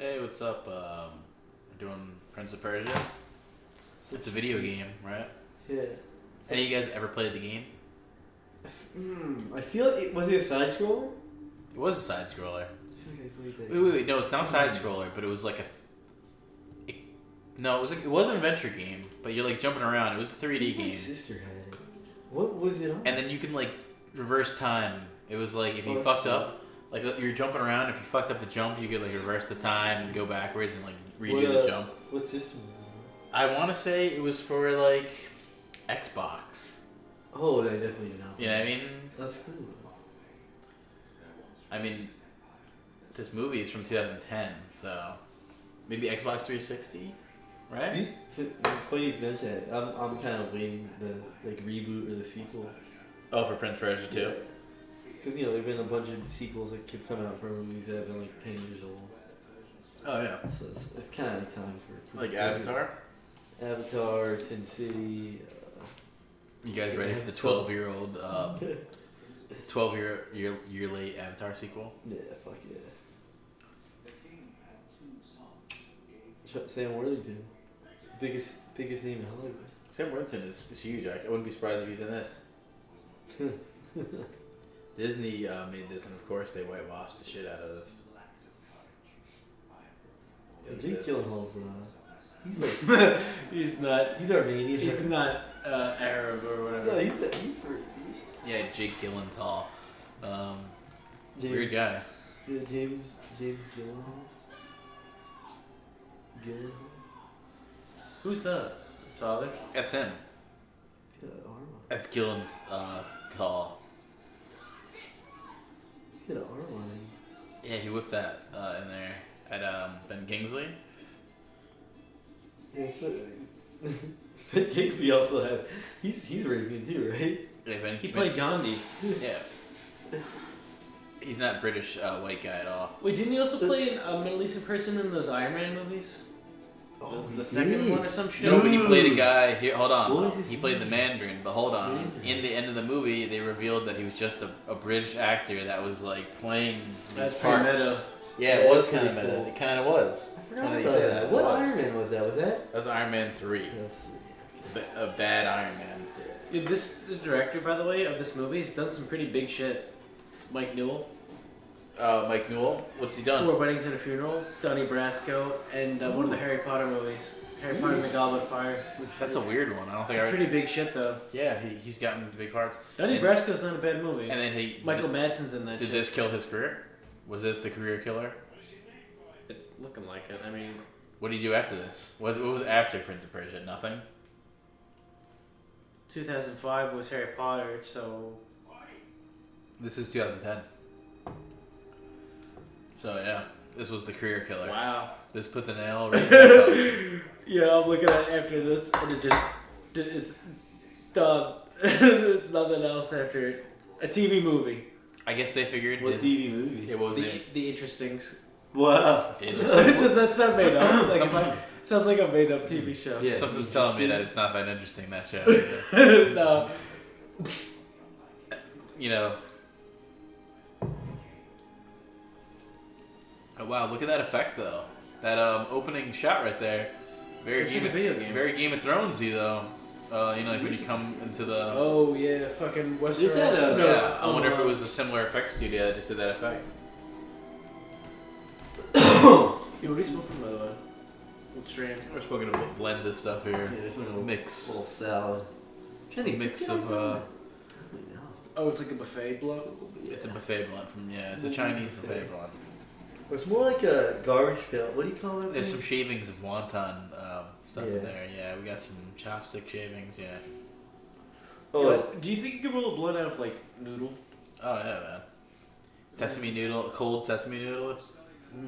Hey, what's up? We're doing Prince of Persia. It's a video game, right? Yeah. Any of you guys ever played the game? I feel like was it a side scroller? It was a side scroller. I feel like I played that. Wait. No, it's not a side scroller, but it was like no, it was an adventure game, but you're like jumping around. It was a 3D game. My sister had it. What was it on? And then you can like reverse time. It was like if you fucked up, like you're jumping around. If you fucked up the jump, you could like reverse the time and go backwards and like redo the jump. What system was it I want to say it was for like Xbox. on? Oh, I definitely did not. You know what I mean? That's cool. I mean, this movie is from 2010, so maybe Xbox 360, right? It's funny you mention it. I'm kind of waiting the like reboot or the sequel. Oh, for Prince Persia too. Because there've been a bunch of sequels that keep coming out for movies that have been like 10 years old. Oh yeah. So it's kind of time for Like Avatar. Avatar, Sin City. You guys ready for the 12-year-old, 12-year late Avatar sequel? Yeah, fuck yeah. Sam Worthington, biggest name in Hollywood. Sam Worthington is huge. I wouldn't be surprised if he's in this. Disney made this, and of course they whitewashed the shit out of this. Jake Gyllenhaal's he's like He's not. he's Armenian. He's not Arab or whatever. No, he's Yeah, Jake Gyllenhaal. James, Weird guy. Yeah, James Gyllenhaal. Gyllenhaal. Who's that? His father? That's him. He's got an arm on. That's Gyllen's tall. He's got an arm on him. Yeah, he whipped that in there at Ben Kingsley. Yeah, so Ben Kingsley also has. He's Arabian too, right? Yeah, He played Gandhi. Yeah. He's not British white guy at all. Wait, didn't he also play a Middle Eastern person in those Iron Man movies? Oh, The second one or some shit? No, but he played a guy. Here, hold on. What was his He played the name? Mandarin, but hold on. Yeah. In the end of the movie, they revealed that he was just a British actor that was like playing That's these pretty parts. meta. Yeah, it Yeah, was that's kind of pretty meta. cool. It kind of was. I It's forgot funny you about say that. that. What It was. Iron Man was that? Was that? That was Iron Man 3. That's A bad Iron Man. Yeah, the director, by the way, of this movie has done some pretty big shit. Mike Newell. Mike Newell, what's he done? Four Weddings and a Funeral, Donnie Brasco, and one of the Harry Potter movies. Harry Potter and the Goblet of Fire. That's a weird one. I don't It's think I. pretty big shit, though. Yeah, he's gotten big parts. Donnie And- Brasco's not a bad movie. And then he. Michael Madsen's in that Did shit. this kill his career? Was this the career killer? It's looking like it. I mean, What did he do after this? What was after Prince of Persia? Nothing. 2005 was Harry Potter, so... This is 2010. So yeah, this was the career killer. Wow. This put the nail right in the coffin. Yeah, I'm looking at it after this, and it's done. There's nothing else after it. A TV movie. I guess they figured. What TV movie? Yeah, what was it? The Interestings. Wow. Does that sound made up? Like Something- sounds like a made up TV show. Yeah. Something's telling me that it's not that interesting, that show. No. You know. Oh, wow, look at that effect though. That opening shot right there. Very It's like Game a video game. Very Game of Thronesy though. Like when you come into the. Oh yeah, fucking Westeros. This had a- No, Yeah, I wonder if it was a similar effects studio that just did that effect. Yo, what are you smoking, by the way? What strain? We're smoking a blend of stuff here. Yeah, there's like a Mix. little salad. I'm trying to think. Mix what of. did I do? Oh, it's like a buffet blunt. It's a buffet blunt from It's a Chinese buffet blunt. It's more like a garbage pail. What do you call it? There's some shavings of wonton stuff Yeah. in there. Yeah, we got some chopstick shavings. Yeah. Oh, Yo, do you think you could roll a blunt out of like noodle? Oh yeah, man. Sesame noodle, cold sesame noodle.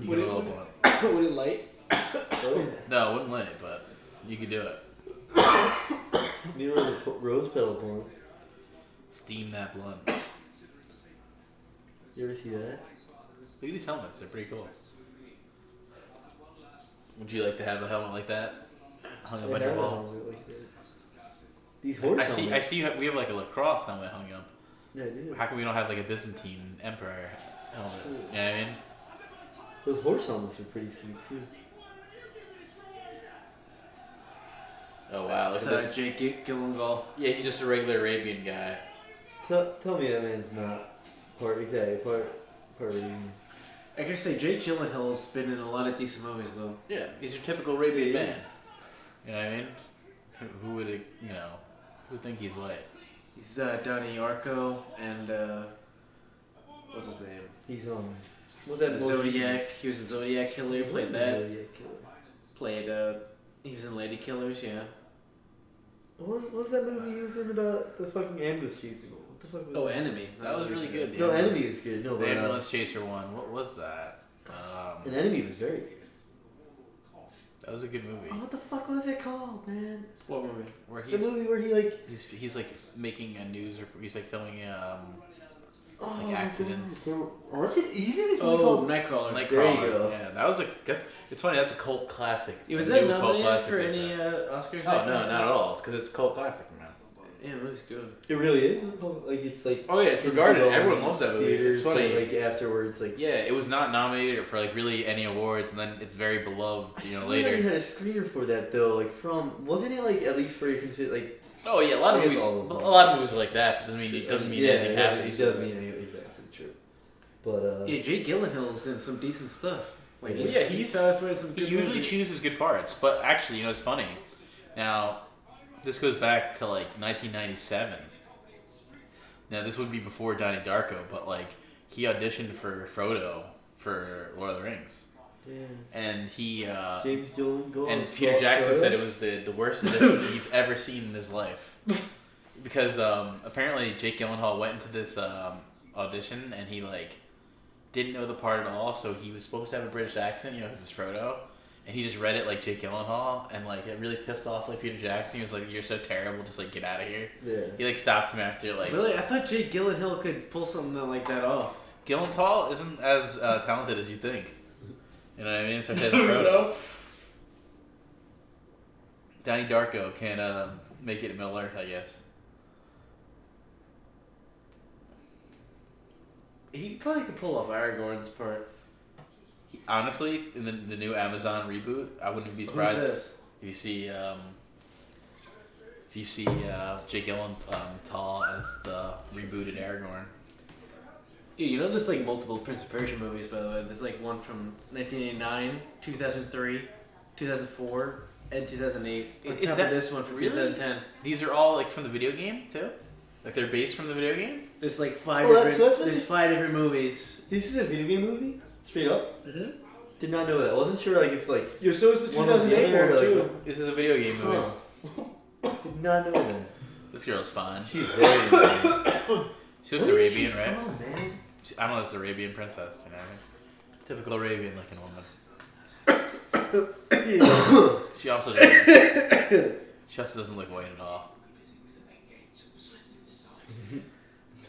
You Would can it- roll a would it- blunt. Would it light? oh yeah. No, it wouldn't lit, but you could do it. You know the rose petal blunt. Steam that blunt. You ever see that? Look at these helmets; they're pretty cool. Would you like to have a helmet like that hung up I on your have a wall? helmet like that. These horse I see. helmets. We have like a lacrosse helmet hung up. Yeah, I do. How come we don't have like a Byzantine emperor helmet? You know what I mean? Those horse helmets are pretty sweet too. Oh wow, look It's at this. Jake Gyllenhaal. Yeah, he's just a regular Arabian guy. Tell me that man's not part Arabian. I gotta say, Jake Gyllenhaal's been in a lot of decent movies though. Yeah, he's your typical Arabian He man. is. You know what I mean? Who would who would think he's white? He's Donnie Darko and what's his name? He's what's that? The Zodiac. He was the Zodiac killer. He played that. Zodiac killer. Played he was in Lady Killers. Yeah. What was that movie he was in about the fucking ambulance chasing? What the fuck was Oh, that? Enemy. That was really good. No, Enemy is good. No, The but ambulance chaser one. What was that? an Enemy was very good. That was a good movie. Oh, what the fuck was it called, man? What movie? Where The movie where he like he's like making a news. He's like filming oh, like accidents. What's it? You think it's Oh, called? Nightcrawler. There Nightcrawler. you go. Yeah, that was it's funny. That's a cult classic. Was A that new cult nominated classic for they any said. Oscars? Oh no, not at all. It's because it's a cult classic, man. Yeah, it was good. It really is. Isn't it called, like it's like. Oh yeah, it's in regarded. development Everyone loves that movie. theaters, It's funny. but, like afterwards, like. Yeah, it was not nominated for like really any awards, and then it's very beloved. I You know, swear he later. had a screener for that though. Like wasn't it like at least for you consider like. Oh yeah, a lot of I guess movies. all of A them. lot of movies are like that. But it doesn't mean yeah, anything happens. It does mean anything. Exactly true. But Yeah, Jake Gyllenhaal's in some decent stuff. Like Yeah, he's in some He good usually movies. chooses good parts, but actually, it's funny. Now, this goes back to like 1997. Now, this would be before Donnie Darko, but like he auditioned for Frodo for Lord of the Rings, yeah, and he James Gyllenhaal and Peter Jackson said it was the worst audition he's ever seen in his life, because apparently Jake Gyllenhaal went into this audition and he like didn't know the part at all, so he was supposed to have a British accent, because it's Frodo. And he just read it like Jake Gyllenhaal, and like it really pissed off like Peter Jackson. He was like, "You're so terrible, just like get out of here." Yeah. He like stopped him after like. Really, I thought Jake Gyllenhaal could pull something like that off. Gyllenhaal isn't as talented as you think. You know what I mean? Especially as a Frodo. Donnie Darko can make it in Middle Earth, I guess. He probably could pull off Aragorn's part. Honestly, in the new Amazon reboot, I wouldn't be surprised this? if you see Jake Gyllenhaal as the rebooted Aragorn. Yeah, you know there's like multiple Prince of Persia movies, by the way. There's like one from 1989, 2003, 2004, and 2008. On Is top that of this one from really? 2010. These are all like from the video game too, like they're based from the video game. There's like five Oh, different. that's what There's this- 5 different movies. This is a video game movie? Straight up? Mm-hmm. Did not know that. I wasn't sure like if like Yeah, so is the one was the 2008 other, one like, too. This is a video game movie. Huh. Did not know that. This girl's fine. She's very good. She looks Where is Arabian, she right? from, man? I don't know. It's an Arabian princess. You know what I mean? Typical Arabian looking woman. She also doesn't look white at all.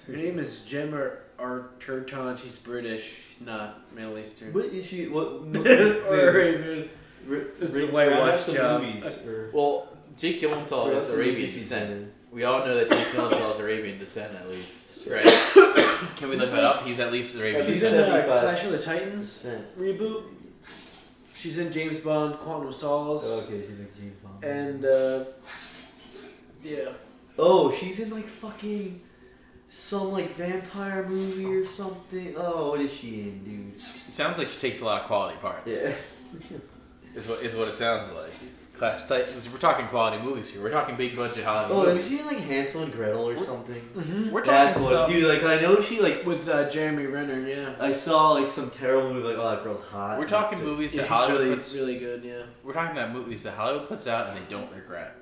Her name is Gemma Arterton. She's British. She's not Middle Eastern. What is she? What? Or Arabian. It's a whitewash job. Movies, or, Well, Jake Gyllenhaal is What Arabian else descent. We all know that Jake Gyllenhaal is Arabian descent, at least, right? Can we look that up? He's at least Arabian She's in descent. 75. Clash of the Titans reboot. She's in James Bond, Quantum of Solace. Oh, okay, she's like James Bond. And, yeah. Oh, she's in like fucking some like vampire movie or something. Oh, what is she in, dude? It sounds like she takes a lot of quality parts. Yeah. Is what it sounds like. Class Titans. We're talking quality movies here. We're talking big budget Hollywood Oh, is movies. she in like Hansel and Gretel or something? Mm-hmm. We're talking That's stuff. what, dude. Like I know she like. With Jeremy Renner, yeah. I saw like some terrible movie like, oh, that girl's hot. We're talking movies Yeah, that she's Hollywood really, puts. really good, yeah. We're talking about movies that Hollywood puts out and they don't regret.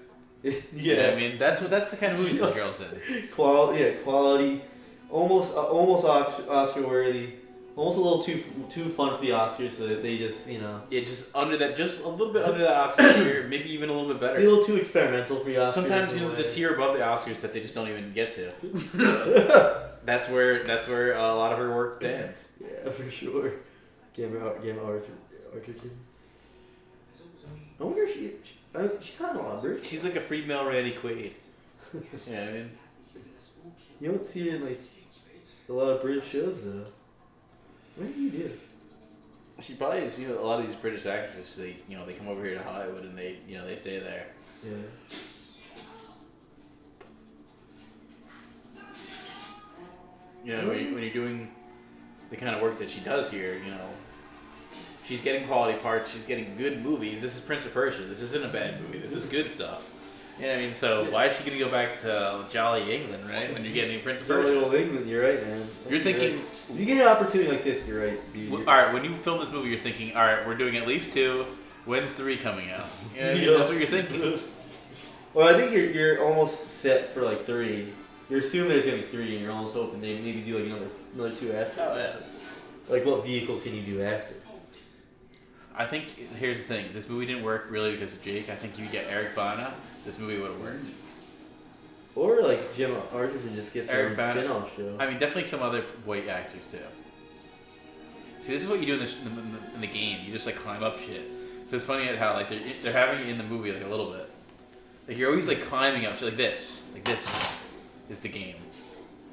Yeah. You know what I mean, that's the kind of movies this girl's in. Quality, almost Oscar worthy, almost a little too fun for the Oscars, so that they just Yeah, just a little bit under the Oscar tier, maybe even a little bit be a better. little too experimental for the Oscars. Sometimes in a there's a way. tier above the Oscars that they just don't even get to. That's where a lot of her work stands. Yeah, for sure. Gemma Arterton. I wonder if she's hot in a lot of British. She's like a female Randy Quaid. You know what I mean? You don't see her in like a lot of British shows though. What do you do? She probably is. You know, a lot of these British actresses, they come over here to Hollywood and they stay there. Yeah. You know, when you're doing the kind of work that she does here, she's getting quality parts. She's getting good movies. This is Prince of Persia. This isn't a bad movie. This is good stuff. Yeah, I mean, so why is she gonna go back to jolly England, right? When you're getting Prince of Persia. Jolly old England. You're right, man. You're thinking. Right. You get an opportunity like this, you're right, dude. All right, when you film this movie, you're thinking, all right, we're doing at least 2. When's 3 coming out? You know what I mean? That's what you're thinking. Well, I think you're almost set for like 3. You're assuming there's gonna be 3, and you're almost hoping they maybe do like another 2 after. Oh yeah. Like, what vehicle can you do after? I think here's the thing. This movie didn't work really because of Jake. I think you get Eric Bana, this movie would have worked. Or like Jim Arterton just gets her own spin-off show. I mean, definitely some other white actors too. See, this is what you do in the game. You just like climb up shit. So it's funny how like they're having it in the movie like a little bit. Like you're always like climbing up shit like this. Like this is the game.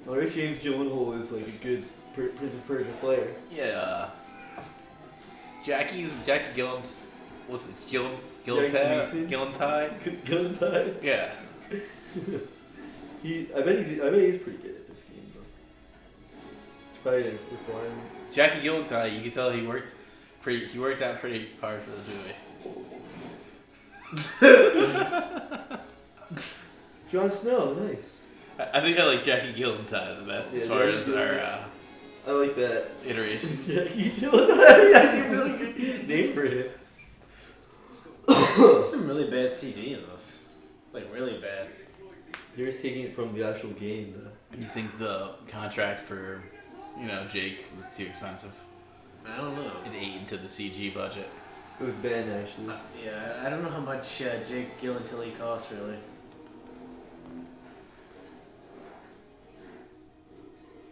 I wonder if James Gyllenhaal is like a good Prince of Persia player. Yeah. Jackie Gillen. What's it? Gillentine? Yeah. I bet he's pretty good at this game though. It's probably a requirement. Jackie Gyllenhaal, you can tell he worked out pretty hard for this movie. Jon Snow, nice. I think I like Jackie Gyllenhaal the best as far as our I like that iteration. Jackie Gyllenhaal, yeah, you really good name for it. There's some really bad CG in this, like really bad. You're just taking it from the actual game, though. You think the contract for, Jake was too expensive? I don't know. It ate into the CG budget. It was bad, actually. Yeah, I don't know how much Jake Gyllenhaal costs, really.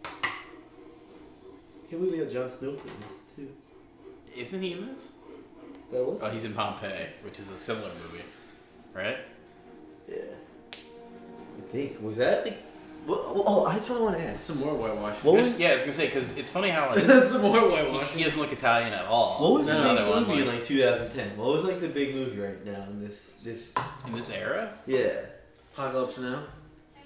I can't believe they got Jon Snow for this, too. Isn't he in this? That was? Oh, he's in Pompeii, which is a similar movie, right? Yeah. I think. Was that like... Oh, that's what I want to ask. Some more whitewashing. I was gonna say because it's funny how like some more whitewashing. he doesn't look Italian at all. What was the big one, movie in like 2010? What was like the big movie right now in this in this era? Yeah. Apocalypse Now.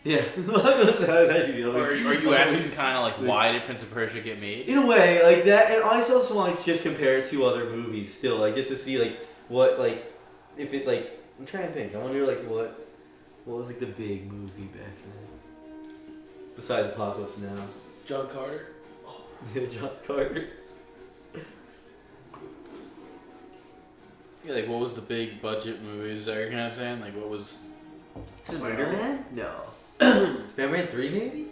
Yeah. That was actually the Or are you asking kind of like why did Prince of Persia get made? In a way, like that, and I also want to just compare it to other movies still, like just to see like what like if it like I'm trying to think. I wonder like what was like the big movie back then besides Apocalypse Now. John Carter. Oh, yeah, John Carter. Yeah, like what was the big budget movies that you're kind of saying? Like what was Spider-Man? No. Spider-Man 3 maybe?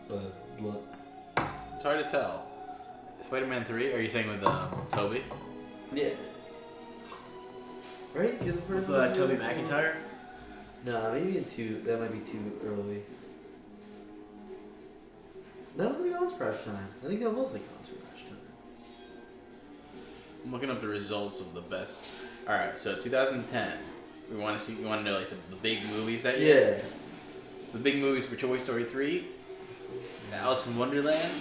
Blood. It's hard to tell. Spider-Man 3? Are you saying with Toby? Yeah. Right? With Tobey McIntyre? Nah, maybe in 2. That might be too early. That was like Entourage time. I think that was like Entourage time. I'm looking up the results of the best. All right, so 2010. We want to know like the big movies that year. Yeah. So the big movies were Toy Story 3, Alice in Wonderland,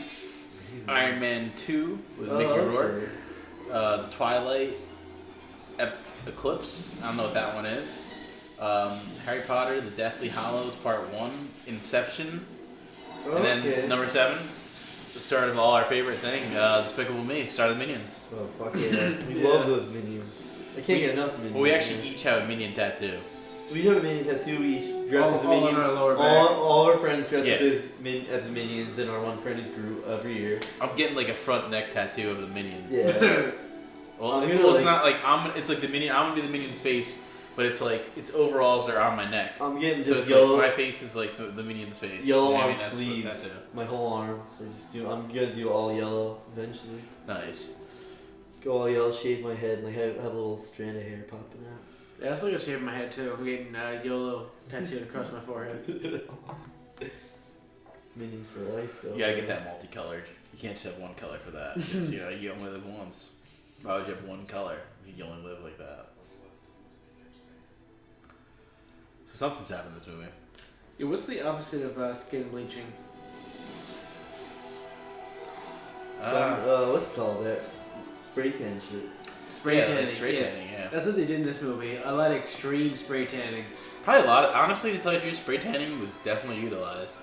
Iron Man 2 with Mickey Rourke, the Twilight Eclipse. I don't know what that one is. Harry Potter, The Deathly Hallows Part 1, Inception, and then number 7, the start of all our favorite thing, Despicable Me, Start of the Minions. Oh fuck yeah! We love those Minions. I can't get enough Minions. Well, we actually each have a Minion tattoo. We have a Minion tattoo. We each dress as a all Minion. on our lower back. All our friends dress up as Minions, and our one friend is Groot every year. I'm getting like a front neck tattoo of the Minion. Yeah. Well, it's not like it's like the Minion. I'm gonna be the Minion's face, but it's like its overalls are on my neck. I'm getting so just it's yellow. Like my face is like the Minion's face. Yellow Maybe arm sleeves. My whole arm. So I'm gonna do all yellow eventually. Nice. Go all yellow, shave my head, and have a little strand of hair popping out. Yeah, I was looking at shaving my head too. I'm getting YOLO tattooed across my forehead. Minions for life, though. You gotta get that multicolored. You can't just have one color for that. Because, you only live once. Why would you have one color if you only live like that? So something's happened in this movie. Yeah, what's the opposite of skin bleaching? What's it called? That spray tan shit. Spray tanning. Spray tanning, yeah. That's what they did in this movie. A lot of extreme spray tanning. Probably a lot of, honestly, to tell you the truth, spray tanning was definitely utilized.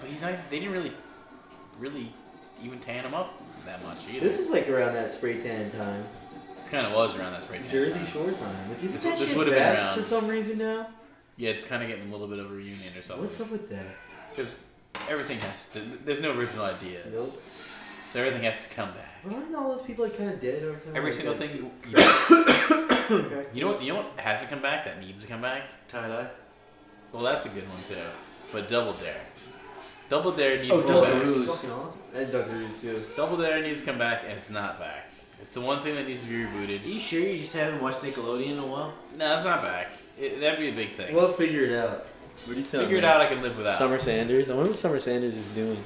But he's not, they didn't really even tan him up that much either. This was like around that spray tan time. This kind of was around that spray tan Jersey time. Shore time. Which is This would have been around. for some reason now. Yeah, it's kind of getting a little bit of a reunion or something. What's up with that? Because everything has to, there's no original ideas. Nope. So everything has to come back. But aren't all those people like kind of dead or something? Every like single that? thing. You know what has to come back that needs to come back? Tie-dye. Well, that's a good one too. But Double Dare. Double Dare needs to come Double back. Ruse. Fucking awesome. And Dunkaroos too. Double Dare needs to come back, and it's not back. It's the one thing that needs to be rebooted. Are you sure you just haven't watched Nickelodeon in a while? No, it's not back. That'd be a big thing. We'll figure it out. What are you telling Figure it me? out, I can live without. Summer Sanders. I wonder what Summer Sanders is doing.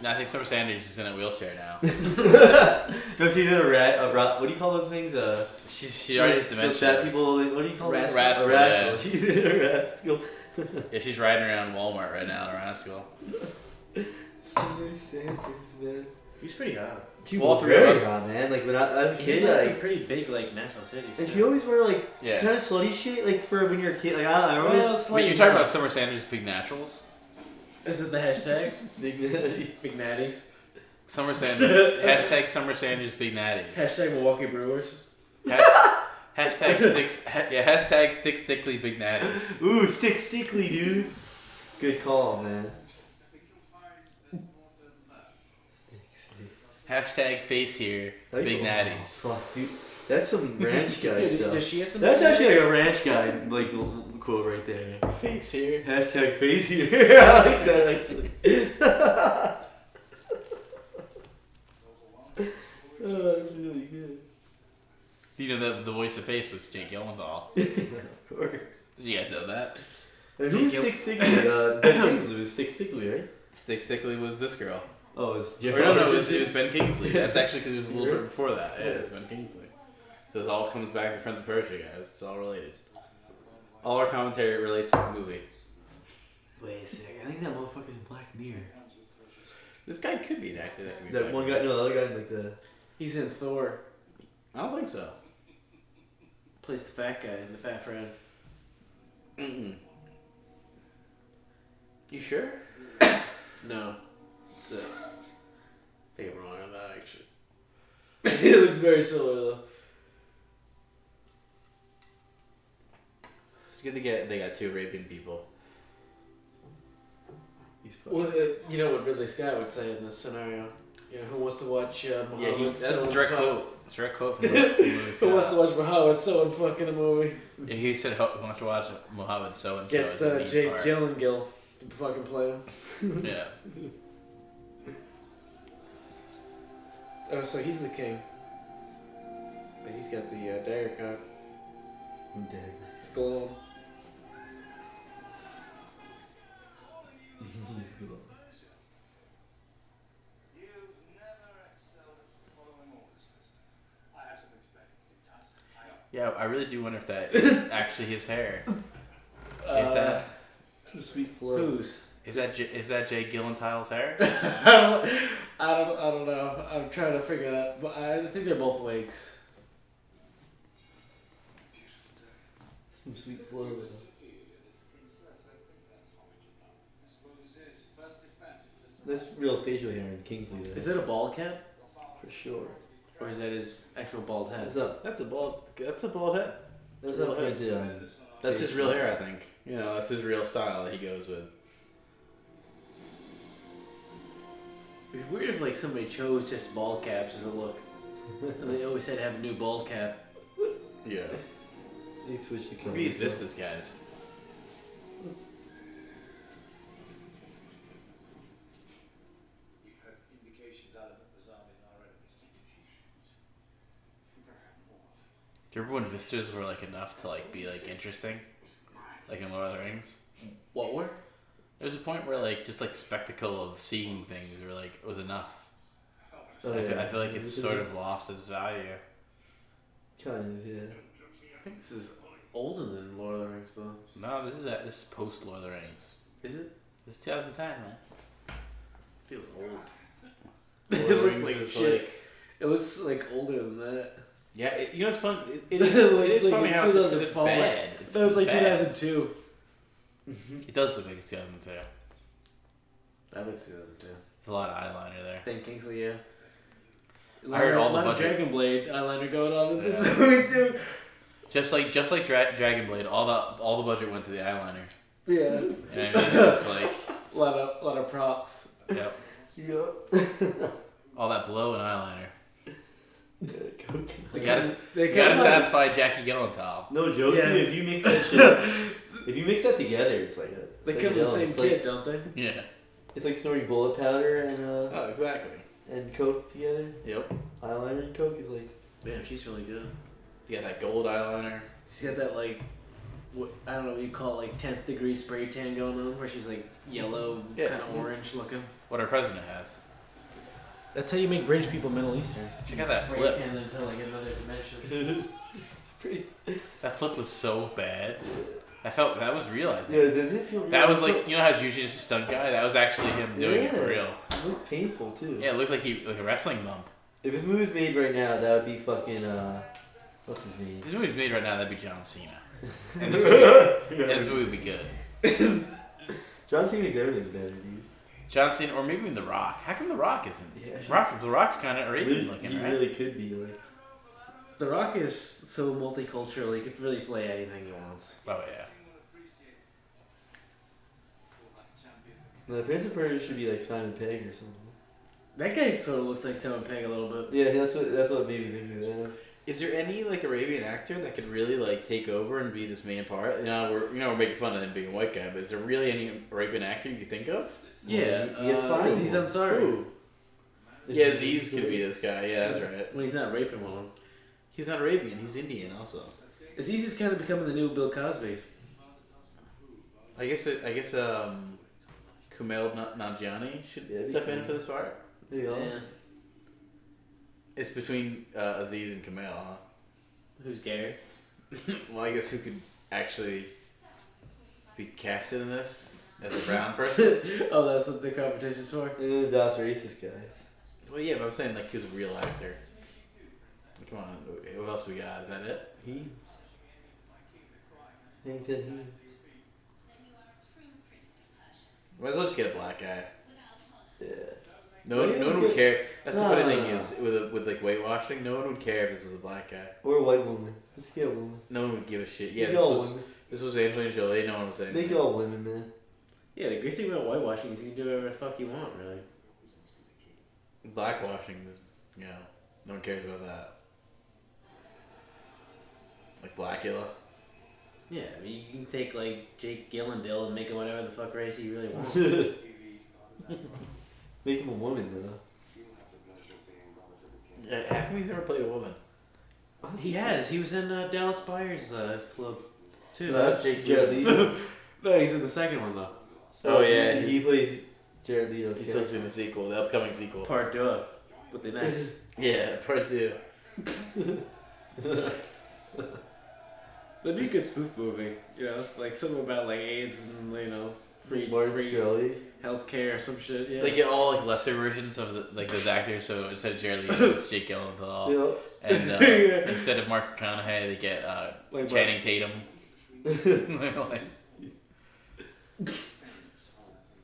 No, I think Summer Sanders is in a wheelchair now. No, she's in a what do you call those things? She already has those dementia. fat people. What do you call those? Rascal, A rascal. yeah. She's in a rascal. Yeah, she's riding around Walmart right now in a rascal. Summer Sanders, man. She's pretty hot. She Well, was three of very us. hot, man. Like when I was a She kid, lives like, in pretty big, like, national cities. and too. she always wear like Yeah. kind of slutty shit, like for when you're a kid. Like I remember. Well, it's Wait, like you're talking about Summer Sanders' Big Naturals? Is it the hashtag? Dignity. Big Natties. Summer Sanders. Hashtag Summer Sanders Big Natties. Hashtag Milwaukee Brewers. Hashtag sticks. Yeah, hashtag Stick Stickly Big Natties. Ooh, stickly, dude. Good call, man. Hashtag face here Big Natties. Fuck, dude. That's some ranch guy stuff. Does she have some? That's actually like a ranch guy like quote right there. Face here. Hashtag face here. I like that actually. Oh, that's really good. You know the voice of face was Jake Gyllenhaal. Of course. Did you guys know that? And who's Stick Stickly? Ben Kingsley was Stick Stickly, right? Stick Stickly was this girl. Oh, it's Or no, it was Ben Kingsley. That's actually because it was a little bit before that. Yeah, it's Ben Kingsley. So it all comes back to Prince of Persia, guys. It's all related. All our commentary relates to the movie. Wait a sec. I think that motherfucker's in Black Mirror. This guy could be an actor that could be. That Black one Mirror. guy, no, the other guy, like the. He's in Thor. I don't think so. Plays the fat guy, the fat friend. Mm-mm. You sure? No. I think I'm wrong on that, actually. He looks very similar though. It's good they got two Arabian people. He's Well, you know what Ridley Scott would say in this scenario. You know, who wants to watch Muhammad? Yeah, that's sew a and direct fuck? quote. It's a direct quote from Louis Who wants to Scott. watch Muhammad sew and fuck in a movie? Yeah, he said, "Who wants to watch Muhammad so and so Get as the lead Jake part." Gyllenhaal to fucking play him. Yeah. Oh, so he's the king. But he's got the dagger cock. Dagger. It's glowing. He's good. Yeah, I really do wonder if that is actually his hair. Is that Too sweet flow. Whose? is that Jay Gyllenhaal's hair? I don't know. I'm trying to figure that, but I think they're both wigs. Some sweet flow. That's real facial hair in Kingsley, though. Is that a bald cap, For sure. or is that his actual bald head? That's up. That's a bald head. That's Real not hair. pointed on. That's his real hair, I think. You know, that's his real style that he goes with. It'd be weird if like somebody chose just bald caps as a look, and they always had to have a new bald cap. Yeah. They switched the color. These Vistas guys. Do you remember when Vistas were like enough to like be like interesting? Like in Lord of the Rings? What were? There's a point where like just like the spectacle of seeing things were like was enough. Oh, I feel like it's sort of lost its value. Kind of, yeah. I think this is older than Lord of the Rings, though. No, this is post Lord of the Rings. Is it? It's 2010, man. Feels old. Lord It looks Rings like is shit. It looks like older than that. Yeah, you know it's fun. It is like funny how it's just because it's 2004. bad. That was like bad. 2002. It does look like it's 2002. That looks 2002. There's a lot of eyeliner there. Ben Kingsley, yeah. I heard all the lot of budget. Dragon Blade eyeliner going on in this Yeah. movie too. Just like Dragon Blade, all the budget went to the eyeliner. Yeah. You know what I mean? It's like, A lot of props. yep, Yep. all that blow and eyeliner. Yeah, coke. You gotta They satisfy Jackie Gyllenhaal. No joke, Yeah. dude. If you mix that shit, if you mix that together, it's like a. They it's come like in the same it's kit, like, don't they? Yeah. It's like snorting bullet powder Oh, exactly. and coke together. Yep. Eyeliner and coke is like. Damn, she's really good. You got that gold eyeliner. She's got that like, what I don't know what you call it, like 10th degree spray tan going on, where she's like yellow, Yeah. kind of orange looking. What our president has. That's how you make British people Middle Eastern. Check out that spray flip. tan until like another dimension. It's pretty. That flip was so bad. That was real. I think. Yeah, does it feel? That was like, you know how it's usually just a stunt guy? That was actually him doing it for real. It looked painful too. Yeah, it looked like a wrestling bump. If this movie was made right now, that would be fucking what's his name? If this movie's made right now, that'd be John Cena. And this movie would be good. John Cena makes everything better, dude. John Cena, or maybe even The Rock. How come The Rock isn't? Yeah. The Rock's kind of Arabian He looking, right? really could be like. The Rock is so multicultural; he could really play anything he wants. Oh yeah. The Prince of Persia should be like Simon Pegg or something. That guy sort of looks like Simon Pegg a little bit. Yeah, that's what made me think of that. Is there any like Arabian actor that could really like take over and be this main part? We're making fun of him being a white guy, but is there really any Arabian actor you could think of? Yeah, fine. Aziz Ansari. Ooh. Yeah, Aziz could be this guy. Yeah, that's right. When he's not raping women. He's not Arabian. He's Indian also. Aziz is kind of becoming the new Bill Cosby. I guess Kumail Nanjiani should step in for this part. Yeah. It's between Aziz and Kumail, huh? Who's Gary? Well, I guess who could actually be casted in this as a brown person? Oh, that's what the competition's for? And then the Das racist guy. Well, yeah, but I'm saying like he's a real actor. Come on, who else we got? Is that it? He. Ted He. Might as well just get a black guy. Yeah. No one would care. That's the funny thing is with like whitewashing, no one would care if this was a black guy. Or a white woman. Just get a woman. No one would give a shit. Yeah, Make it all this women. was Angelina Jolie. No one was saying. Make it all women, man. Yeah, the great thing about whitewashing is you can do whatever the fuck you want, really. Blackwashing is, no one cares about that. Like Blackula. Yeah, I mean, you can take, like, Jake Gyllenhaal and make him whatever the fuck race you really want. Make him a woman, though. Yeah, how come he's never played a woman? He has. He was in Dallas Buyers Club, too. No, that's Jared Leto. No, he's in the second one, though. Oh, yeah. He plays Jared Leto. He's supposed to be in the sequel, the upcoming sequel. Part 2 with the next. Yeah, part 2. That'd be a good spoof movie, like something about like AIDS and free Scully. healthcare or some shit. Yeah. They get all like lesser versions of those actors. So instead of Jared Leto, it's Jake Gyllenhaal, Yeah. and Yeah. instead of Mark McConaughey, they get Like Channing Tatum. Like,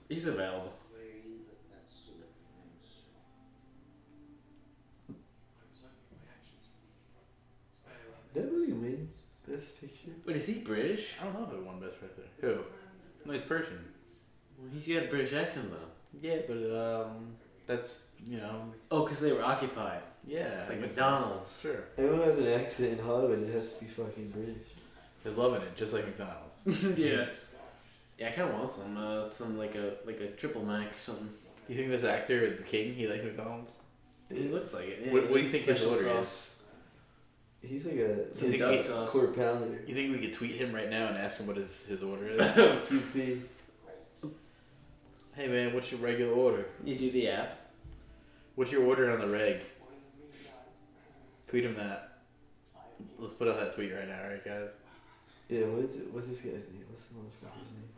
He's available. That movie win Best Picture. Wait, is he British? I don't know who won Best Picture. Who? No, he's Persian. Well, he's got a British accent though. Yeah, but that's Oh, because they were occupied. yeah, Like I guess McDonald's. So. Sure, Everyone has an accent in Hollywood. It has to be fucking British. they're loving it, just like McDonald's. Yeah. Yeah, I kind of want some like a triple Mac or something. Do you think this actor, the King, he likes McDonald's? He looks like it. Yeah, What do you think his special order sauce. He's like a Do you think Doug he- sauce. quarter pounder. You think we could tweet him right now and ask him what his order is? QP. Hey man, what's your regular order? You do the app. What's your order on the reg? Tweet him that. Let's put out that tweet right now, alright guys? Yeah, what is it? What's this guy's name? What's the motherfucker's name?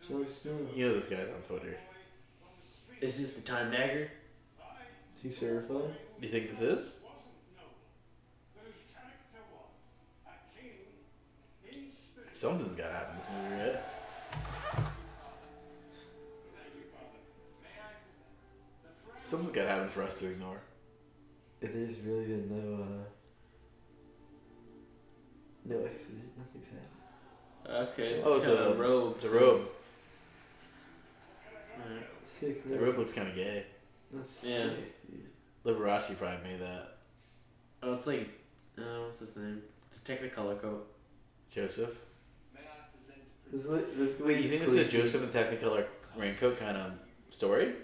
Jon Snow. You know this guy's on Twitter. Is this the time dagger? Is he certified? Do you think this is? Something's got to happen in this movie, right? Something's got to happen for us to ignore. If there's really been no accident, nothing's happened. Okay. It's Oh, it's kind a of robe. The robe. Alright. Sick, The robe looks kind of gay. That's Yeah. sick, dude. Liberace probably made that. Oh, it's like, what's his name? The Technicolor coat. Joseph. This Wait, you think this is a Joseph and Technicolor raincoat kind of story?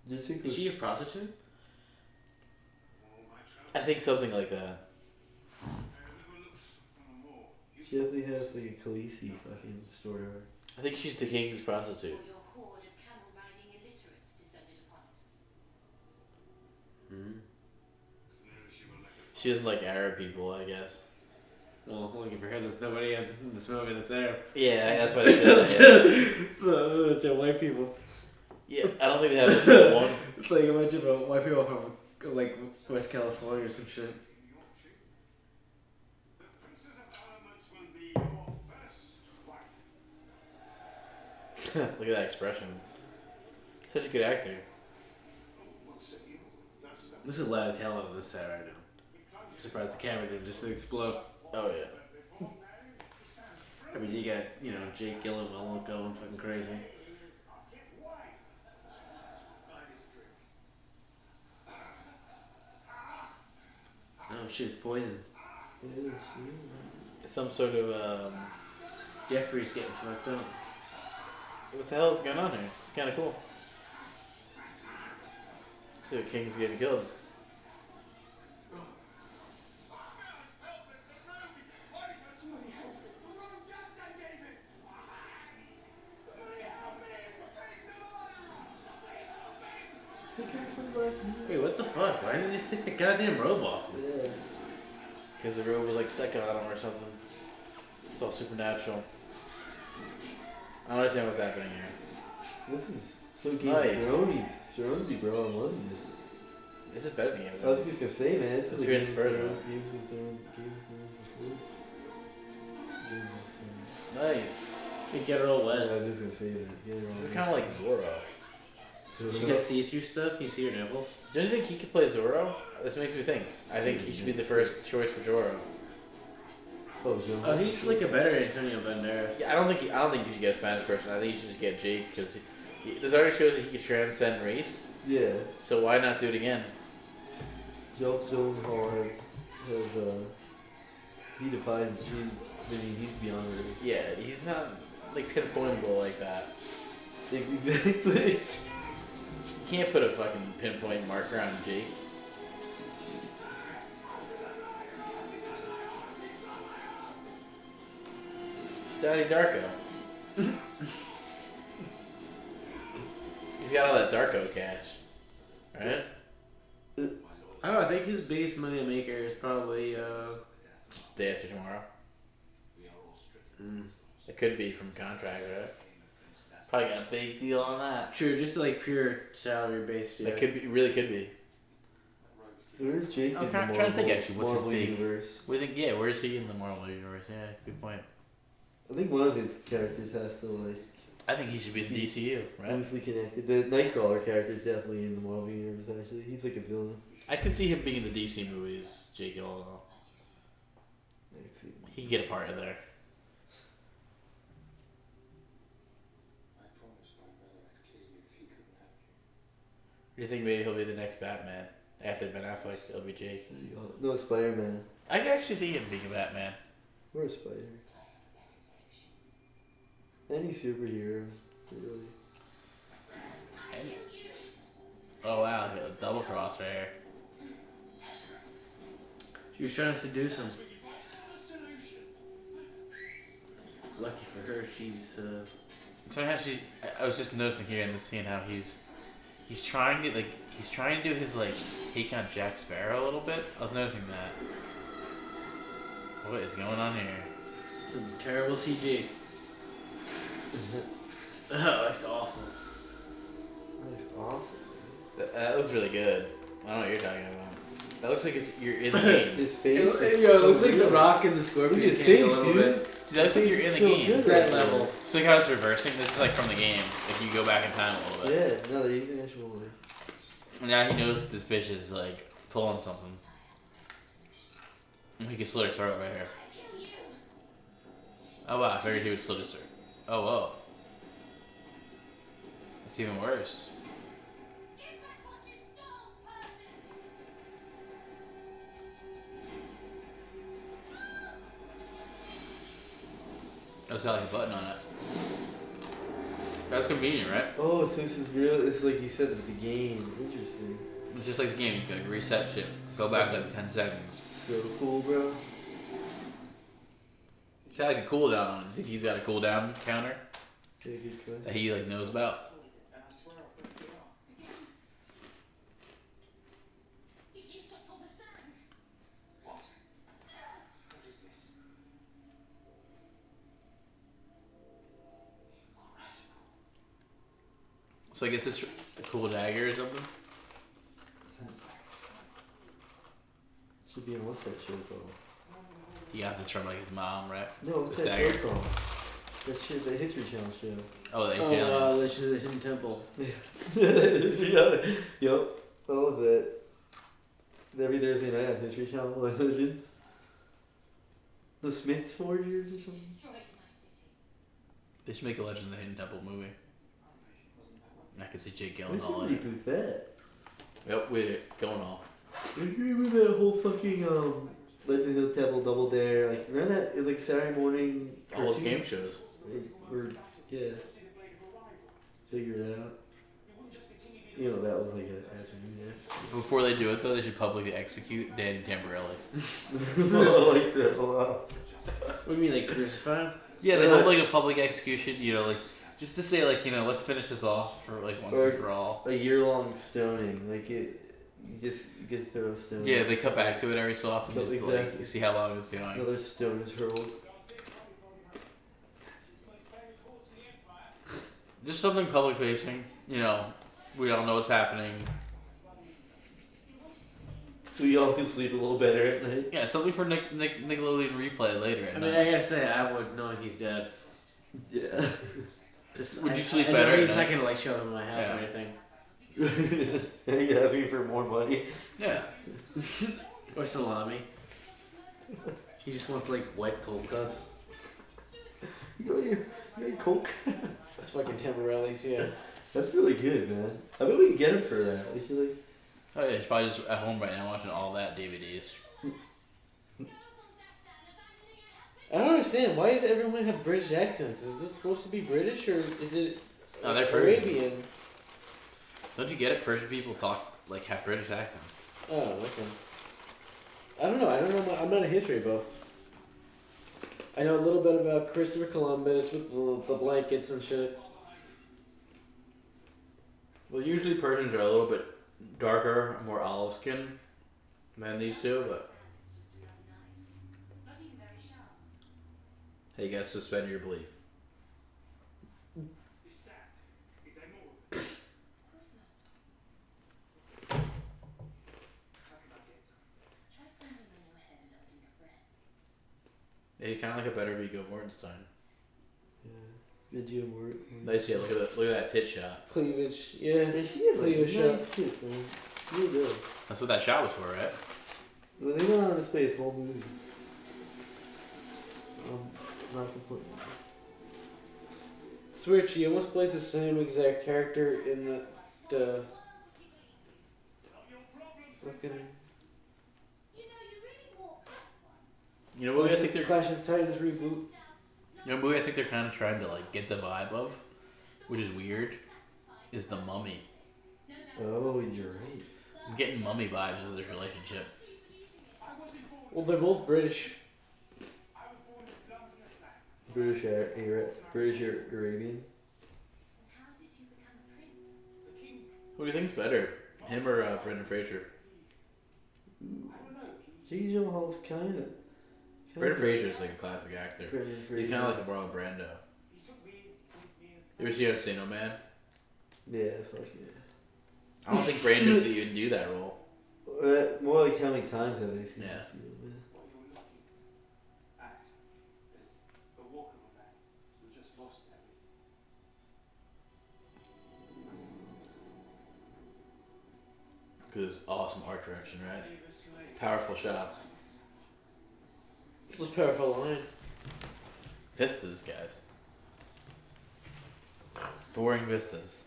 Is she a prostitute? I think something like that. She definitely has like a Khaleesi fucking store to her. I think she's the king's prostitute. Hmm. She doesn't like Arab people, I guess. Well, lucky for her, there's nobody in this movie that's Arab. Yeah, that's why they did it. So, they're white people. Yeah, I don't think they have a single one. It's like a bunch of white people from like West California or some shit. Look at that expression. Such a good actor. There's a lot of talent on this set right now. I'm surprised the camera didn't just explode. Oh yeah. I mean, you got, Jake Gyllenhaal going fucking crazy. Oh shit, it's poison. Some sort of Jeffrey's getting fucked up. what the hell is going on here? It's kind of cool. See, the king's getting killed. Wait, what the fuck? Why didn't they just take the goddamn robe off? Yeah. Because the robe was like stuck on him or something. It's all supernatural. I don't understand what's happening here. This is so Game Nice. of Thronesy, bro. I'm loving this. This is better than Game of I was Thrones. just gonna say, man, this is It's like Prince Game of Persia. Thrones before. Game of Thrones. Nice. You get her all I wet. was just gonna say that. Yeah, This is kind of like Zorro. She got see-through stuff. Can you see her nipples? Don't you think he could play Zorro? This makes me think. I think he should be the first choice for Zorro. Oh, he's like a better Antonio Banderas. Yeah, I don't think you should get a Spanish person. I think you should just get Jake because this already shows that he can transcend race. Yeah. So why not do it again? Gyllenhaal has he defies he's beyond race. Yeah, he's not like pinpointable like that. Exactly. You can't put a fucking pinpoint marker on Jake. It's Donnie Darko. He's got all that Darko cash, right? I don't know, I think his biggest money maker is probably Day After Tomorrow. It could be from contract, right? Probably got a big deal on that. True, just like pure salary based. Yeah. It could be, really could be. Where's Jake I'm in the trying to Marvel, think actually, what's his Marvel big- universe? We think, yeah, where is he in the Marvel universe? Yeah, that's a good point. I think one of his characters has to like I think he should be in the DCU, right? loosely connected. The Nightcrawler character is definitely in the Marvel universe. Actually, he's like a villain. I could see him being in the DC movies, Jake Gyllenhaal. I can see. He could get a part in there. Do you think maybe he'll be the next Batman? After Ben Affleck, it'll be Jake. No, Spider-Man. I can actually see him being a Batman. Or a Spider. Any superhero, really. And, oh wow, he got a double cross right here. She was trying to seduce him. Lucky for her, she's. Somehow I was just noticing here in this scene how he's trying to do his like take on Jack Sparrow a little bit. I was noticing that. What is going on here? Some terrible CG. Oh, that's awful. That's awesome. That looks really good. I don't know what you're talking about. That looks like you're in the game. His face. It looks like The Rock and the Scorpion Look at his came a face, little dude. bit. Dude, that looks like you're in the So game. good. It's that level. So like how it's reversing. This is like from the game. Like you go back in time a little bit. Yeah, no, they're using actual. And now he knows this bitch is like pulling something. And he can slit her throat right here. Oh wow, I figured he would slit his throat. Oh whoa. That's even worse. That's got like a button on it. That's convenient, right? Oh, so this is real. It's like you said at the game. Interesting. It's just like the game. You can like reset shit. Go back like 10 seconds. So cool, bro. It's got like a cooldown on it. I think he's got a cooldown counter Okay, good try. that he like knows about. So I guess it's a cool dagger or something. Should be in what's that show called? He got this from like his mom, right? No, what's This that dagger. show called? That shit, the History Channel show. Oh, they Oh, the Hidden Temple. Yeah. Yup. I love that. Every Thursday night on History Channel, like Legends. The Smiths Forgers or something? They should make a Legend of the Hidden Temple movie. I can see Jake Why Gyllenhaal should in it. reboot that? Yep, with Gyllenhaal. I agree with that whole fucking Legend of the Temple Double Dare. Like, remember that? It was like Saturday morning. All those cartoon? game shows. Yeah. Figure it out. You know, that was like an afternoon. Before they do it though, they should publicly execute Danny Tamborelli. I like that a lot. What do you mean, like crucify him? Yeah, they hold like a public execution, you know, like just to say like, you know, let's finish this off for like once and for all. A year-long stoning. Like, you just throw a stone. Yeah, they cut back to it every so often just to Exactly. like see how long it's going. Another stone is hurled. Just something public facing, you know, we all know what's happening. So we all can sleep a little better at night. Yeah, something for Nickelodeon replay later at I night. mean, I gotta say, I would knowing he's dead. Yeah. Just, Would you I sleep know better at he's night? not gonna like show up in my house Yeah. or anything. You ask me for more money. Yeah. Or salami. He just wants like wet cold cuts. You got Coke? It's fucking Tamborelli's, yeah. That's really good, man. I bet we could get him for that. We should like. Oh yeah, he's probably just at home right now watching all that DVDs. I don't understand. Why does everyone have British accents? Is this supposed to be British or is it No, they're Persian. Arabian? Don't you get it? Persian people talk like have British accents. Oh, okay. I don't know. I'm not a history buff. I know a little bit about Christopher Columbus with the blankets and shit. Well, usually Persians are a little bit darker, more olive skin than these two, but hey, you gotta suspend your belief. Yeah, you kind of like a better Viggo Mortenstein. Yeah. Video more. Nice, yeah. Look at that tit shot. Cleavage, yeah. Yeah, she is like a Cleavage nice shot. kid, man. She really does. That's what that shot was for, right? Well, they went on display this whole movie. Not completely. Swear she almost plays the same exact character in the fucking You know what I think they're Clash of the Titans reboot. You know what movie I think they're kind of trying to like get the vibe of, which is weird, is The Mummy. Oh, you're right. I'm getting mummy vibes with this relationship. Well, they're both British. British Arabian. Who do you think's better, him or Brendan Fraser? Jake Gyllenhaal's kind Brendan Fraser is like a classic actor. He's kind of like a Marlon Brando. You ever see Say No Man? Yeah, fuck yeah. I don't think Brando could even do that role. More like how many times have I seen this? Because awesome art direction, right? Powerful shots. This was powerful line. Vistas, guys. Boring vistas.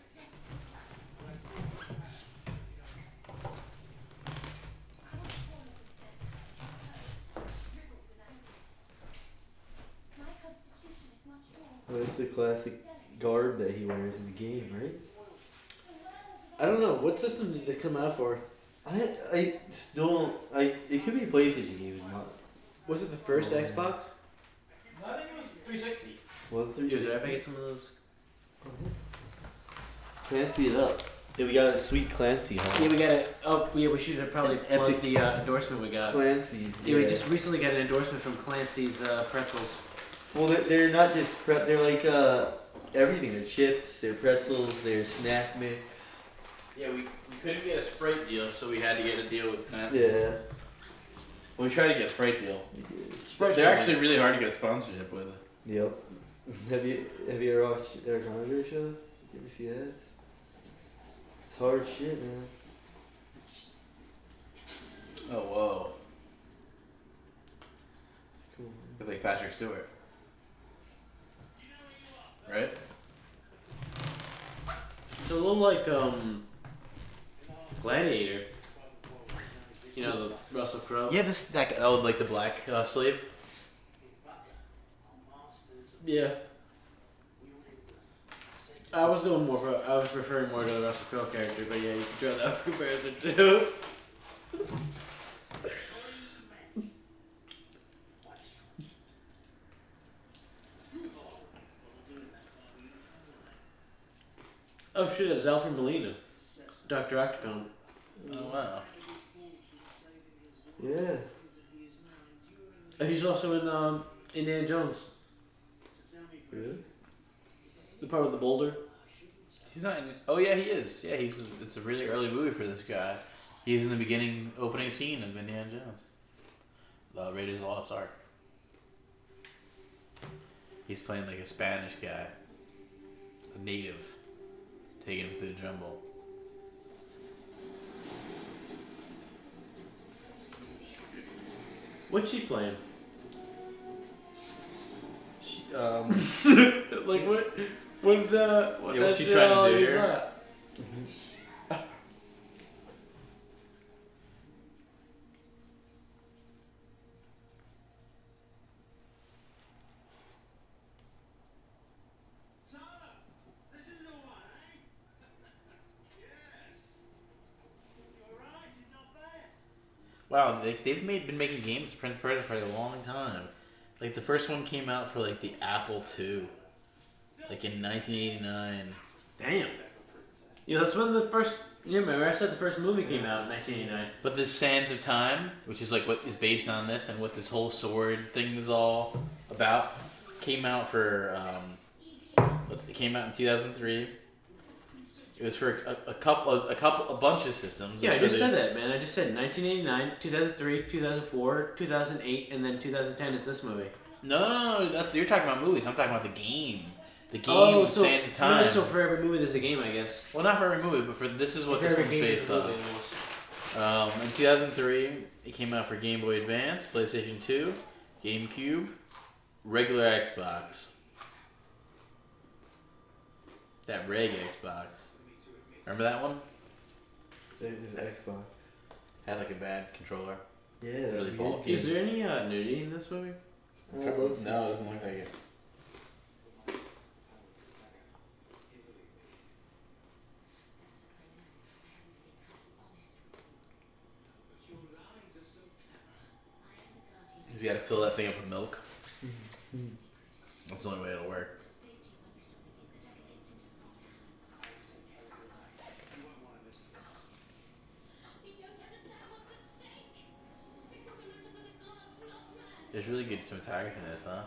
Well, it's the classic garb that he wears in the game, right? I don't know. What system did they come out for? I still it could be a PlayStation game, not. Was it the first Oh, Xbox? I think it was 360. Was it Dude, did I 360? get some of those? Clancy it up. Yeah, we got a sweet Clancy, huh? Yeah, we got it. Oh, yeah, we should have probably plugged Epic. the endorsement we got. Clancy's. Yeah, we just recently got an endorsement from Clancy's Pretzels. Well, they're not just they're like everything. They're chips, they're pretzels, they're snack mix. Yeah, we couldn't get a Sprite deal, so we had to get a deal with Clancy's. Yeah. Well, we tried to get a Sprite deal. Sprite They're deal. actually really hard to get a sponsorship with. Yep. Have you ever watched Eric Andre show? You ever see that? It's hard shit, man. Oh, whoa. It's cool, man. Look like Patrick Stewart. Right? It's a little like Gladiator. You know, the Russell Crowe. Yeah, like the black sleeve. Yeah. I was referring more to the Russell Crowe character, but yeah, you can draw that comparison too. Oh shit, it's Alfred Molina. Dr. Octagon. Oh, wow. Yeah. He's also in Indiana Jones. Really? The part with the boulder. He's not in. Oh, yeah, he is. Yeah, it's a really early movie for this guy. He's in the opening scene of Indiana Jones. Raiders of the Lost Ark. He's playing like a Spanish guy. A native. Taking him through the jungle. What's she playing? Like what? What's she trying to do here? That? Wow, they've been making games of Prince Persia for a long time. Like the first one came out for like the Apple II, like in 1989. Damn. Yeah, that's when the first. You remember I said the first movie came out in 1989. But the Sands of Time, which is like what is based on this and what this whole sword thing is all about, came out for it came out in 2003. It was for a bunch of systems. Yeah, I just said that, man. I just said 1989, 2003, 2004, 2008, and then 2010 is this movie. No, you're talking about movies. I'm talking about the game. The game Sands of Time. No, so for every movie there's a game, I guess. Well, not for every movie, but this is what this one's based on. In 2003, it came out for Game Boy Advance, PlayStation 2, GameCube, regular Xbox. That reg Xbox. Remember that one? It was Xbox. Had like a bad controller. Yeah. Really bulky. Is there any nudity in this movie? No, it doesn't look like it. He's got to fill that thing up with milk. That's the only way it'll work. There's really good cinematography in this, huh?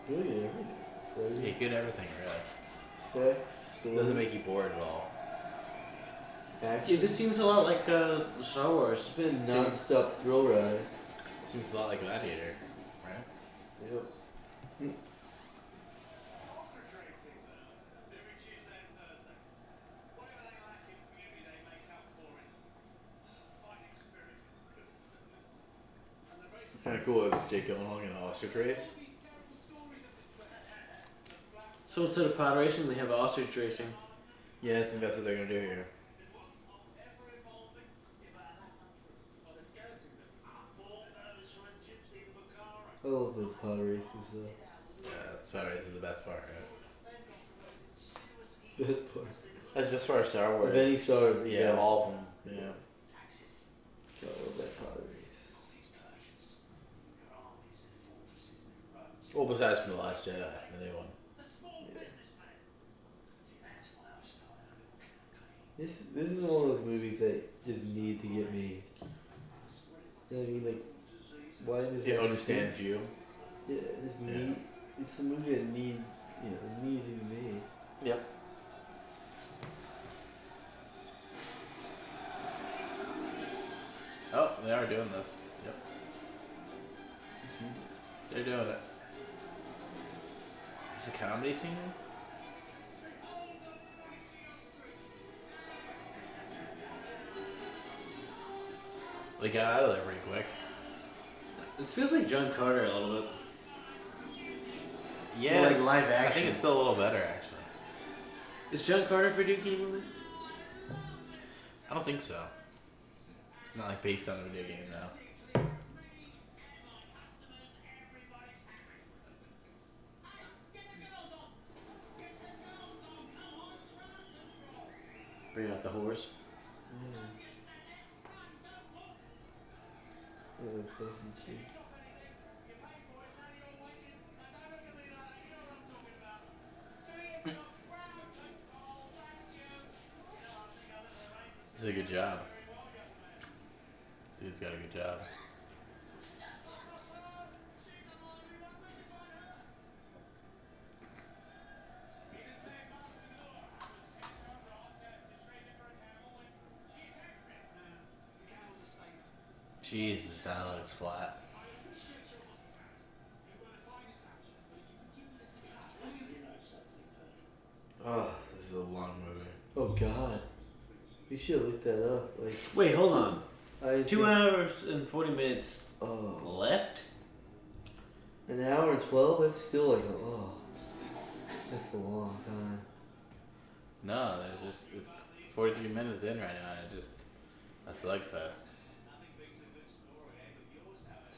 Really good everything. It's very Yeah, good everything, really. effects, story, Doesn't make you bored at all. action. Yeah, this seems a lot like Star Wars. It's been a non-stop thrill ride. Seems a lot like Gladiator, right? Yep. It's kind of cool. It's Jake Gyllenhaal in an ostrich race. So instead of pod racing, they have ostrich racing. Yeah, I think that's what they're gonna do here. I love those pod races though. Yeah, that's about right. This is the best part, right? Best part. That's the best part of Star Wars. Of any stars, exactly. Yeah, all of them. Yeah. God, I love that pod race. Well, besides from The Last Jedi, the new one. This is one of those movies that just need to get made. You know what I mean? Like, why does It understands you. Yeah, just need. It's a movie that need to be made. Yep. Oh, they are doing this. Yep. They're doing it. Is it a comedy scene? They got out of there pretty quick. This feels like John Carter a little bit. Yeah, More like live I action. think it's still a little better, actually. Is John Carter a video game movie? I don't think so. It's not like based on a video game now. Bring out the horse. Yeah. Yeah, those busting cheeks. This is a good job. Dude's got a good job. Jesus, that looks flat. Oh, this is a long movie. Oh God, we should have looked that up. Like, Wait, hold on. 2 think- hours and 40 minutes Oh, left? an hour and 12. That's still like that's a long time. No, there's just it's 43 minutes in right now, and it just a slugfest.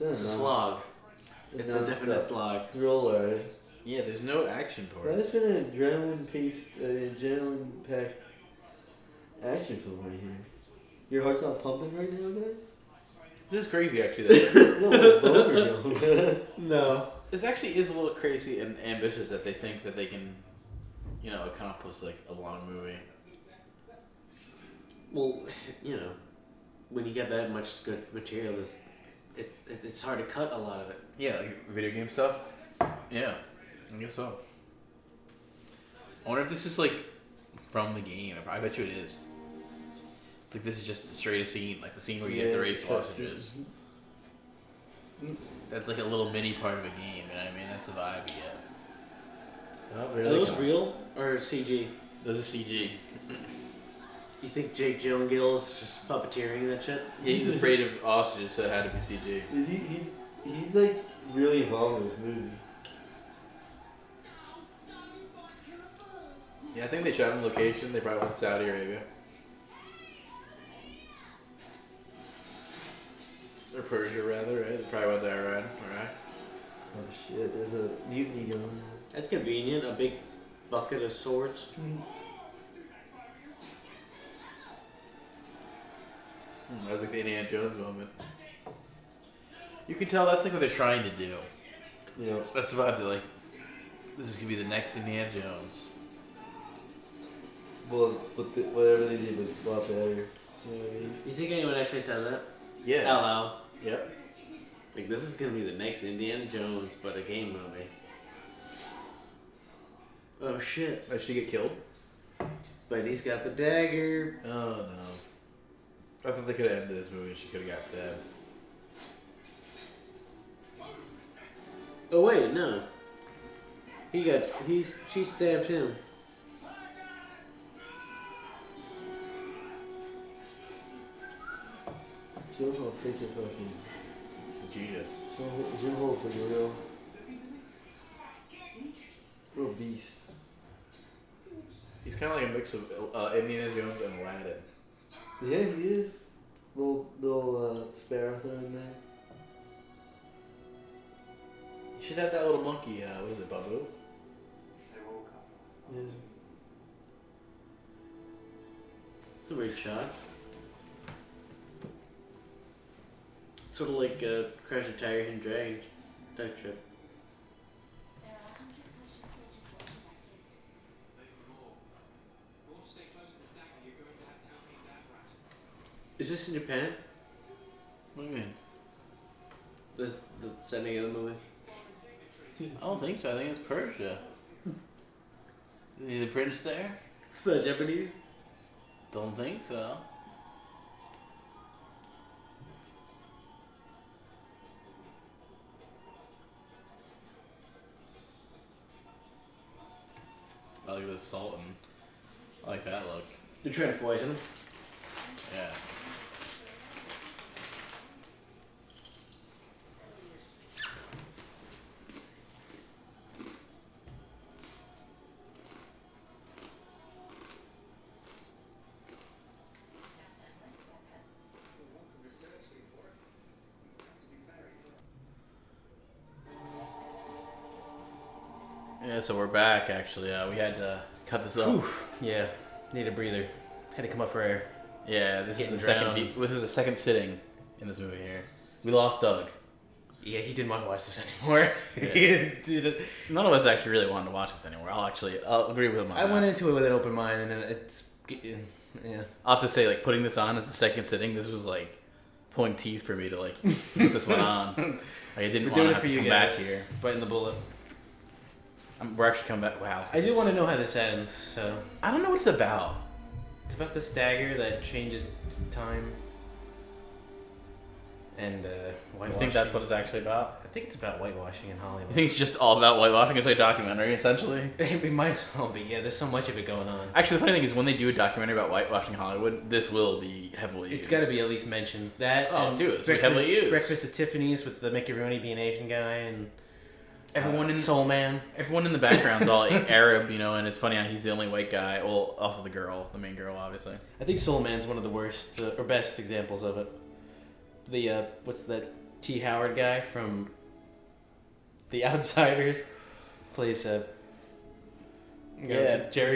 It's a slog. It's a definite slog. Thriller. Yeah, there's no action That's parts. been an adrenaline-packed action film right here. Your heart's not pumping right now, guys? This is crazy, actually. No. This actually is a little crazy and ambitious that they think that they can, accomplish like a long movie. Well, when you get that much good material, it's hard to cut a lot of it. Yeah, like video game stuff. Yeah, I guess so. I wonder if this is like from the game. I bet you it is. It's like this is just straight a scene, like the scene where you have to race ostriches. That's like a little mini part of a game, you know what I mean? That's the vibe you get. Oh, Are those real or CG? This is CG. You think Jake Gyllenhaal's just puppeteering that shit? Yeah, he's afraid of ostriches, so it had to be CG. He's like really involved in this movie. Yeah, I think they shot on location. They probably went to Saudi Arabia. Or Persia, rather, right? They probably went to Iran, alright? Oh shit, there's a mutiny going on. That's convenient. A big bucket of swords. That was like the Indiana Jones moment. You can tell that's like what they're trying to do. Yeah. That's the vibe. They're like, this is gonna be the next Indiana Jones. Well, but whatever they did was a lot better. You know what I mean? You think anyone actually said that? Yeah. Out loud. Yep. Like, this is gonna be the next Indiana Jones, but a game movie. Oh shit. Did she get killed? But he's got the dagger. Oh no. I thought they could have ended this movie. She could have got stabbed. Oh wait, no. She stabbed him. Gyllenhaal fake it fucking. This is genius. Gyllenhaal for real. Real beast. He's kind of like a mix of Indiana Jones and Aladdin. Yeah, he is. Little sparrow thing in there. You should have that little monkey. What is it, Babu? Yeah. It's a weird shot. Sort of like Crash a Tiger Hidden Dragon type trip. Is this in Japan? What do you mean? This the setting of the movie? I don't think so. I think it's Persia. Is the prince there? Is that Japanese? Don't think so. I like the Sultan. I like that look. They're trying to poison him. Yeah. Yeah, so we're back actually. We had to cut this up. Oof. Yeah, need a breather. Had to come up for air. Yeah, this Getting is the second. drowned. This is the second sitting in this movie here. We lost Doug. Yeah, he didn't want to watch this anymore. Yeah. None of us actually really wanted to watch this anymore. I'll agree with him on I that. went into it with an open mind, and it's yeah. I'll have to say, like, putting this on as the second sitting, this was like pulling teeth for me to like put this one on. Like, I didn't We're want doing to it have for to you come guys. back here. Biting the bullet. We're actually coming back. Wow. I do want to know how this ends. So I don't know what it's about. it's about this dagger that changes time. And You whitewashing. think that's what it's actually about? I think it's about whitewashing in Hollywood. You think it's just all about whitewashing? It's like a documentary, essentially. It might as well be. Yeah, there's so much of it going on. Actually, the funny thing is, when they do a documentary about whitewashing Hollywood, this will be heavily used. It's got to be at least mentioned. That Oh, and dude, it's heavily used. Breakfast at Tiffany's with the Mickey Rooney being Asian guy and Everyone in Soul Man. Everyone in the background's all Arab, you know, and it's funny how he's the only white guy. Well, also the girl, the main girl, obviously. I think Soul Man's one of the worst or best examples of it. The what's that T. Howard guy from The Outsiders plays Jerry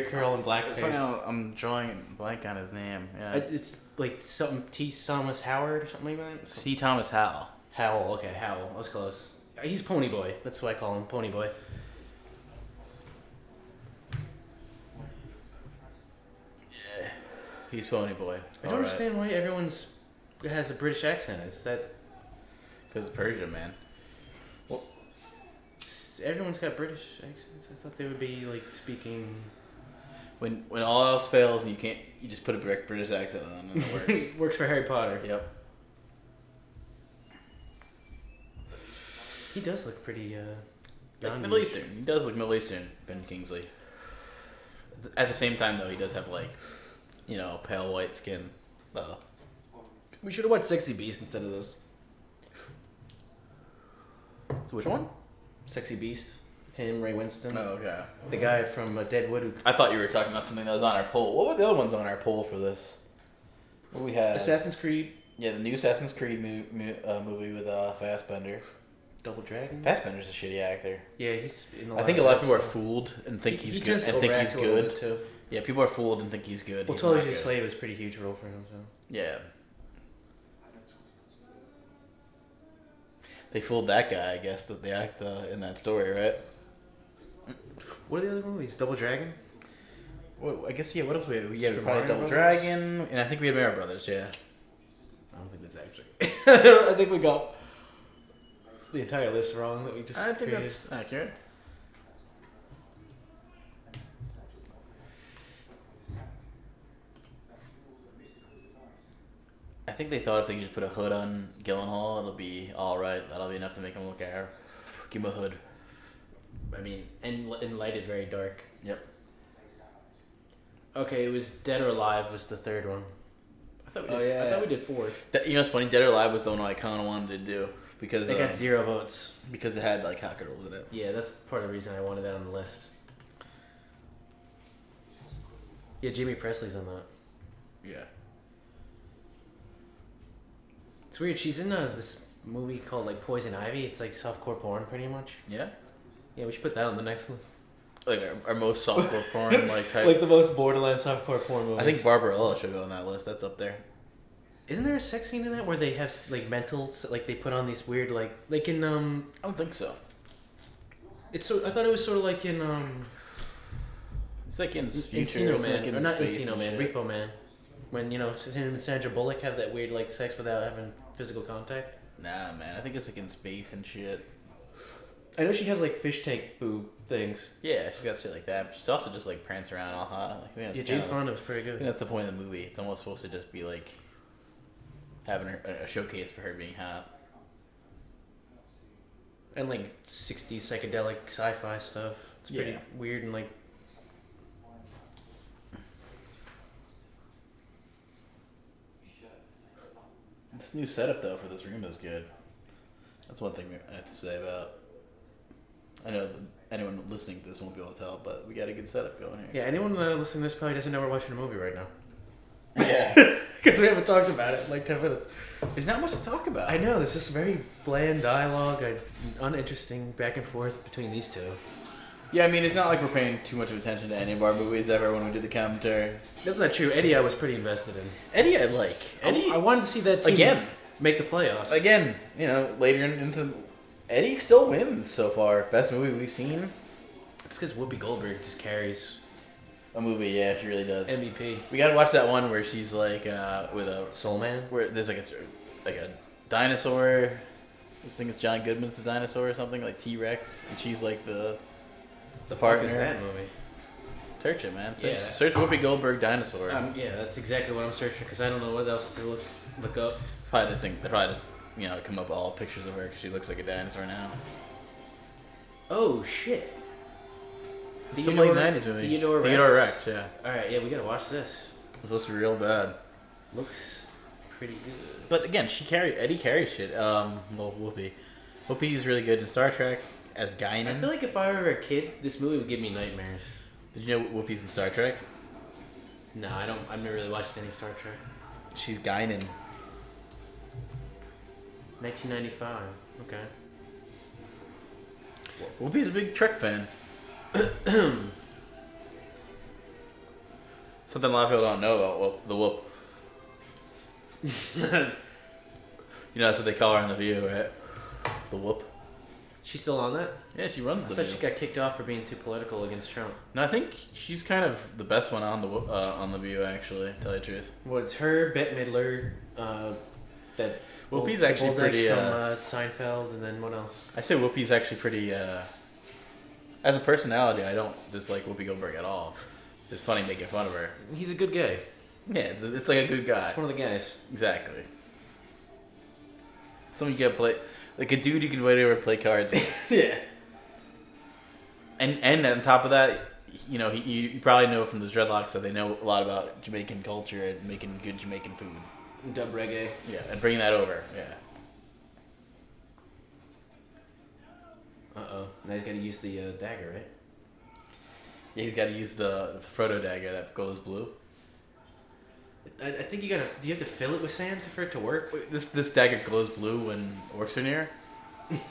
Curl in blackface. It's funny how I'm drawing a blank on his name. Yeah. It's like something T. Thomas Howard or something like that. C. Thomas Howell. Howell. Okay, Howell. I was close. He's Pony Boy. That's what I call him, Pony Boy. Yeah. He's Pony Boy. I don't understand why everyone's has a British accent. Is that Because it's Persia, man. everyone's got British accents? I thought they would be like speaking. When all else fails, you just put a British accent on and it works. Works for Harry Potter. Yep. He does look pretty Like Middle Eastern. He does look Middle Eastern, Ben Kingsley. At the same time, though, he does have, like, you know, pale white skin. Though. We should have watched Sexy Beast instead of this. So which one? Sexy Beast. Him, Ray Winston. Oh, okay. The guy from Deadwood. Who... I thought you were talking about something that was on our poll. What were the other ones on our poll for this? What we had? Assassin's Creed. Yeah, the new Assassin's Creed movie with Fassbender. Double Dragon. Fassbender's a shitty actor. Yeah, he's in I think a lot of people are fooled and think he's good. does And think he's overact a little good. bit, too. Yeah, people are fooled and think he's good. Well, He's 12 not Years a good. Slave is a pretty huge role for him. So. Yeah. They fooled that guy, I guess, that they act in that story, right? What are the other movies? Double Dragon. Well, I guess, yeah, what else we had? We had Super probably Mario Double Brothers? Dragon, and I think we had Mario Brothers, yeah. I don't think that's actually. I think we got. the entire list wrong that we just I think created? that's accurate. I think they thought if they could just put a hood on Gyllenhaal, it'll be all right. That'll be enough to make him look Arab. Give him a hood. I mean, and lighted very dark. Yep. Okay, it was Dead or Alive was the third one. I thought we did, Oh, yeah. I thought we did four. You know what's funny? Dead or Alive was the one I kind of wanted to do because They got 0 votes. because it had like hot girls in it. Yeah, that's part of the reason I wanted that on the list. Yeah, Jamie Presley's on that. Yeah. It's weird. She's in this movie called like Poison Ivy. It's like softcore porn, pretty much. Yeah. Yeah, we should put that on the next list. Like our most softcore porn like type. Like the most borderline softcore porn movies. I think Barbarella should go on that list. That's up there. Isn't there a sex scene in that where they have like mental, like they put on these weird like in I don't think so. It's so I thought it was sort of like in It's like in Encino it's Man, like in or not space Encino and Man, shit. Repo Man, when him and Sandra Bullock have that weird like sex without having physical contact. Nah, man. I think it's like in space and shit. I know she has like fish tank boob things. Yeah, she's got shit like that. But she's also just like prancing around all hot. Like, I think Yeah, that's Jane kinda- Fonda was pretty I think good. that's the point of the movie. It's almost supposed to just be like having a showcase for her being hot. And like 60s psychedelic sci-fi stuff. It's pretty Yeah. weird and like. This new setup though for this room is good. That's one thing I have to say about. I know that anyone listening to this won't be able to tell, but we got a good setup going here. Yeah, anyone listening to this probably doesn't know we're watching a movie right now. Yeah. Because we haven't talked about it in like 10 minutes. There's not much to talk about. I know, there's this very bland dialogue, uninteresting back and forth between these two. Yeah, I mean, it's not like we're paying too much of attention to any of our movies ever when we do the commentary. That's not true. Eddie I was pretty invested in. Eddie, I like. Eddie, I wanted to see that team again. make the playoffs. Again, you know, later into. Eddie still wins so far. Best movie we've seen. It's because Whoopi Goldberg just carries A movie, yeah, she really does. MVP. We gotta watch that one where she's like with a Soul Man? where there's like a dinosaur. I think it's John Goodman's the dinosaur or something like T-Rex, and she's like the The fuck partner. is that movie? Search it, man. Search, Yeah. search Whoopi Goldberg dinosaur. Yeah, that's exactly what I'm searching because I don't know what else to look up. Probably just you know come up with all pictures of her because she looks like a dinosaur now. Oh shit! It's some like '90s movie. Theodore Rex. Yeah, All right, yeah, we gotta watch this. it's supposed to be real bad. Looks pretty good. But again, Eddie carries shit. Well, Whoopi's really good in Star Trek as Guinan. I feel like if I were a kid, this movie would give me nightmares. Did you know Whoopi's in Star Trek? No, I don't. I've never really watched any Star Trek. She's Guinan. 1995. Okay. Whoopi's a big Trek fan. Something a lot of people don't know about the Whoop. You know, that's what they call her on The View, right? The Whoop. She's still on that? Yeah, she runs I The thought View. she got kicked off for being too political against Trump. No, I think she's kind of the best one on the View, actually. To tell you the truth. Well, it's her, Bette Midler, that Whoopi's the actually Bolduc pretty. from Seinfeld, and then what else? I say Whoopi's actually pretty. As a personality, I don't dislike Whoopi Goldberg at all. It's just funny making fun of her. He's a good guy. Yeah, it's like a good guy. He's one of the guys. Exactly. Someone you can play, like a dude you can wait over to play cards with. Yeah. And on top of that, you know, you probably know from those dreadlocks that they know a lot about Jamaican culture and making good Jamaican food. Dub reggae. Yeah, and bringing that over. Yeah. Uh-oh. Now he's got to use the dagger, right? Yeah, he's got to use the Frodo dagger that glows blue. I think you gotta. Do you have to fill it with sand for it to work? Wait, this dagger glows blue when orcs are near?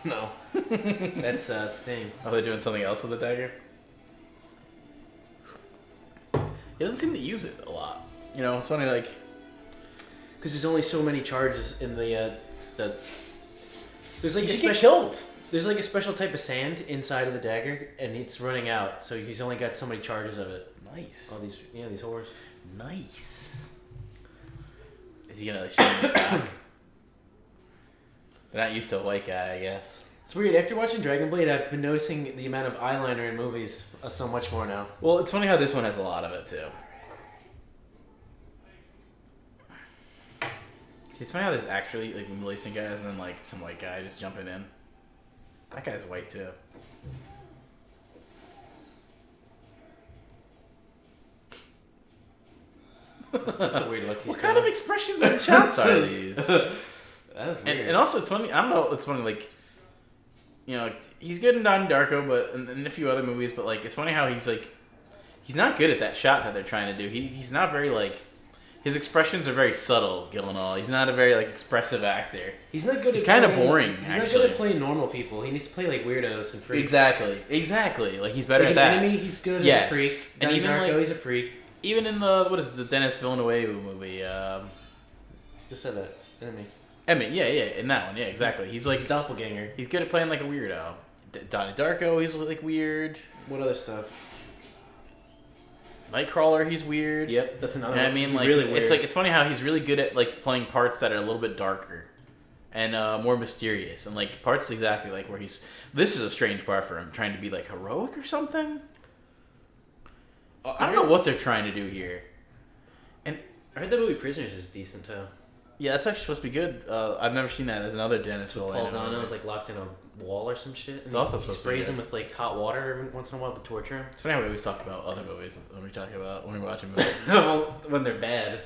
No. That's Sting. Are they doing something else with the dagger? He doesn't seem to use it a lot. You know, it's funny, like... Because there's only so many charges in the There's like He a just get special. killed. There's like a special type of sand inside of the dagger, and it's running out. So he's only got so many charges of it. Nice. All these, these whores. Nice. Is he gonna like shoot him his back? They're not used to a white guy, I guess. It's weird. After watching Dragon Blade, I've been noticing the amount of eyeliner in movies so much more now. Well, it's funny how this one has a lot of it too. See, it's funny how there's actually like Malaysian guys and then like some white guy just jumping in. That guy's white too. That's a weird look. What kind of expressions and shots are these? That was weird. And also, it's funny. I don't know. It's funny, like, you know, he's good in Donnie Darko, but in a few other movies. But like, it's funny how he's not good at that shot that they're trying to do. He's not very like, his expressions are very subtle. Gyllenhaal. He's not a very like expressive actor. He's not good. He's at kind of playing, boring. He's actually. not good at playing normal people. He needs to play like weirdos and freaks. Exactly. Like he's better Like at that. Enemy, he's good Yes. as a freak. And Donnie even, Darko, like- he's a freak. Even in the Dennis Villeneuve movie, Just said that. Enemy. Emmett. Yeah, in that one. Yeah, exactly. He's like He's a doppelganger. he's good at playing like a weirdo. Donnie Darko, he's like weird. What other stuff? Nightcrawler, he's weird. Yep, that's another You know one. what I mean? Like, really weird. it's funny how he's really good at like playing parts that are a little bit darker and more mysterious, and like parts exactly like where he's. This is a strange part for him, trying to be like heroic or something. I don't know what they're trying to do here. And I heard the movie Prisoners is decent too. yeah, that's actually supposed to be good. I've never seen that. There's another Dennis Paul Villeneuve Dano movie. is like locked in a wall or some shit. It's also he supposed to sprays be him good. with like hot water every once in a while to torture him. It's funny how we always talk about other movies when we're watching movies. Well, when they're bad,